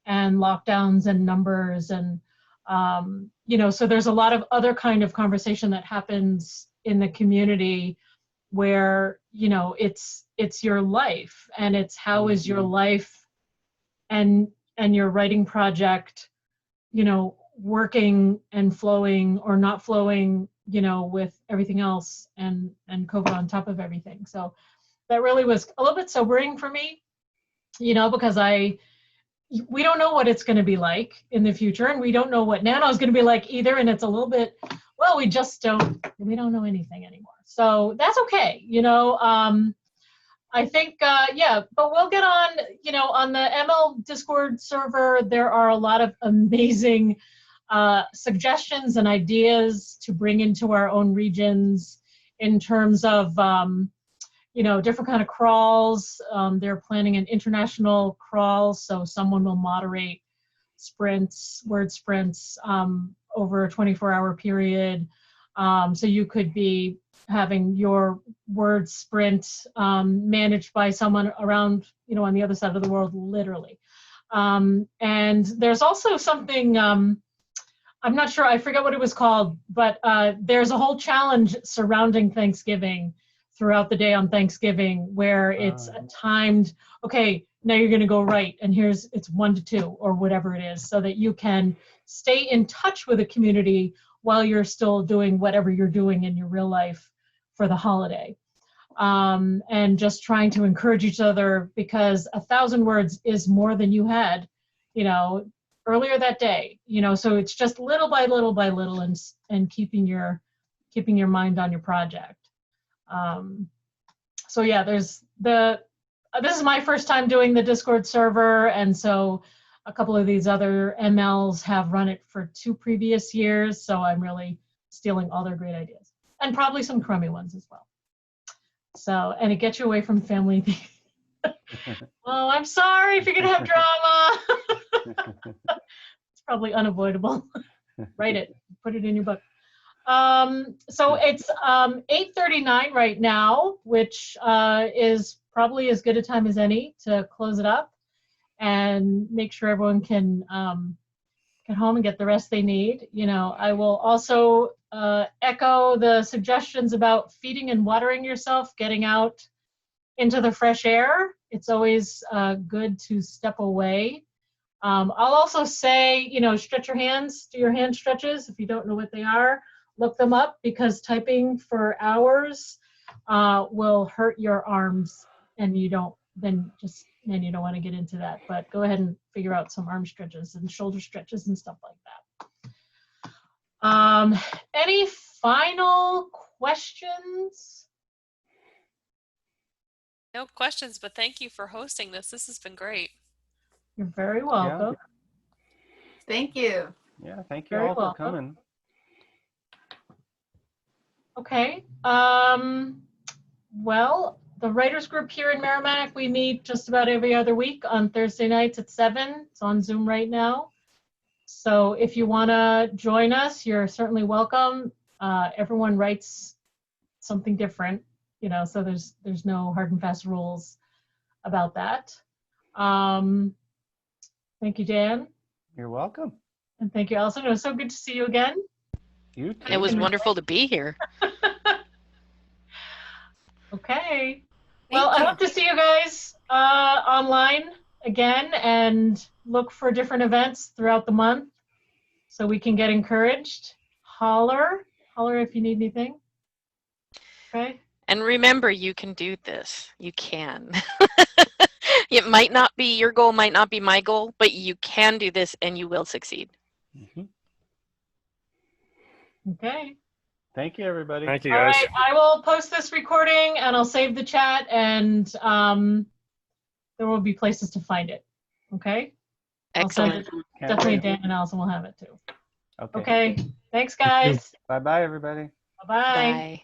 and lockdowns and numbers, and so there's a lot of other kind of conversation that happens in the community where it's your life, and it's how is your life and your writing project working and flowing or not flowing with everything else, and COVID on top of everything. So that really was a little bit sobering for me, because we don't know what it's going to be like in the future, and we don't know what Nano is going to be like either. And it's a little bit, well, we don't know anything anymore. So that's okay. I think, but we'll get on, on the ML Discord server, there are a lot of amazing suggestions and ideas to bring into our own regions in terms of, different kind of crawls. They're planning an international crawl, so someone will moderate word sprints over a 24-hour period. So you could be having your word sprint managed by someone around, on the other side of the world, literally. And there's also something, I'm not sure, I forget what it was called, but there's a whole challenge surrounding Thanksgiving throughout the day on Thanksgiving, where it's a timed, okay, now you're gonna go right, and it's 1 to 2 or whatever it is, so that you can stay in touch with the community while you're still doing whatever you're doing in your real life for the holiday. And just trying to encourage each other, because 1,000 words is more than you had, earlier that day, so it's just little by little by little, and keeping your mind on your project. So yeah, this is my first time doing the Discord server, and so a couple of these other MLs have run it for 2 previous years, so I'm really stealing all their great ideas, and probably some crummy ones as well. So, and it gets you away from family. Oh, I'm sorry if you're gonna have drama. It's probably unavoidable. Write it, put it in your book. So it's 8:39 right now, which is probably as good a time as any to close it up and make sure everyone can get home and get the rest they need. I will also echo the suggestions about feeding and watering yourself, getting out into the fresh air. It's always good to step away. I'll also say, stretch your hands, do your hand stretches. If you don't know what they are, look them up, because typing for hours will hurt your arms, and you don't want to get into that. But go ahead and figure out some arm stretches and shoulder stretches and stuff like that. Any final questions? No questions, but thank you for hosting this. This has been great. You're very welcome. Yeah. Thank you. Yeah, thank you all for coming. Okay. Well, the writers group here in Merrimack, we meet just about every other week on Thursday nights at 7. It's on Zoom right now. So if you want to join us, you're certainly welcome. Everyone writes something different, so there's no hard and fast rules about that. Thank you, Dan. You're welcome. And thank you, Alison. It was so good to see you again. You too. It was wonderful to be here. Okay. Well, I hope to see you guys online again, and look for different events throughout the month so we can get encouraged. Holler if you need anything. Okay. And remember, you can do this. You can. It might not be, your goal might not be my goal, but you can do this and you will succeed. Mm-hmm. Okay. Thank you, everybody. Thank you, guys. All right, I will post this recording, and I'll save the chat, and there will be places to find it. Okay? Excellent. Definitely Dan and Alison will have it too. Okay. Okay. Thanks, guys. Bye-bye, everybody. Bye-bye. Bye.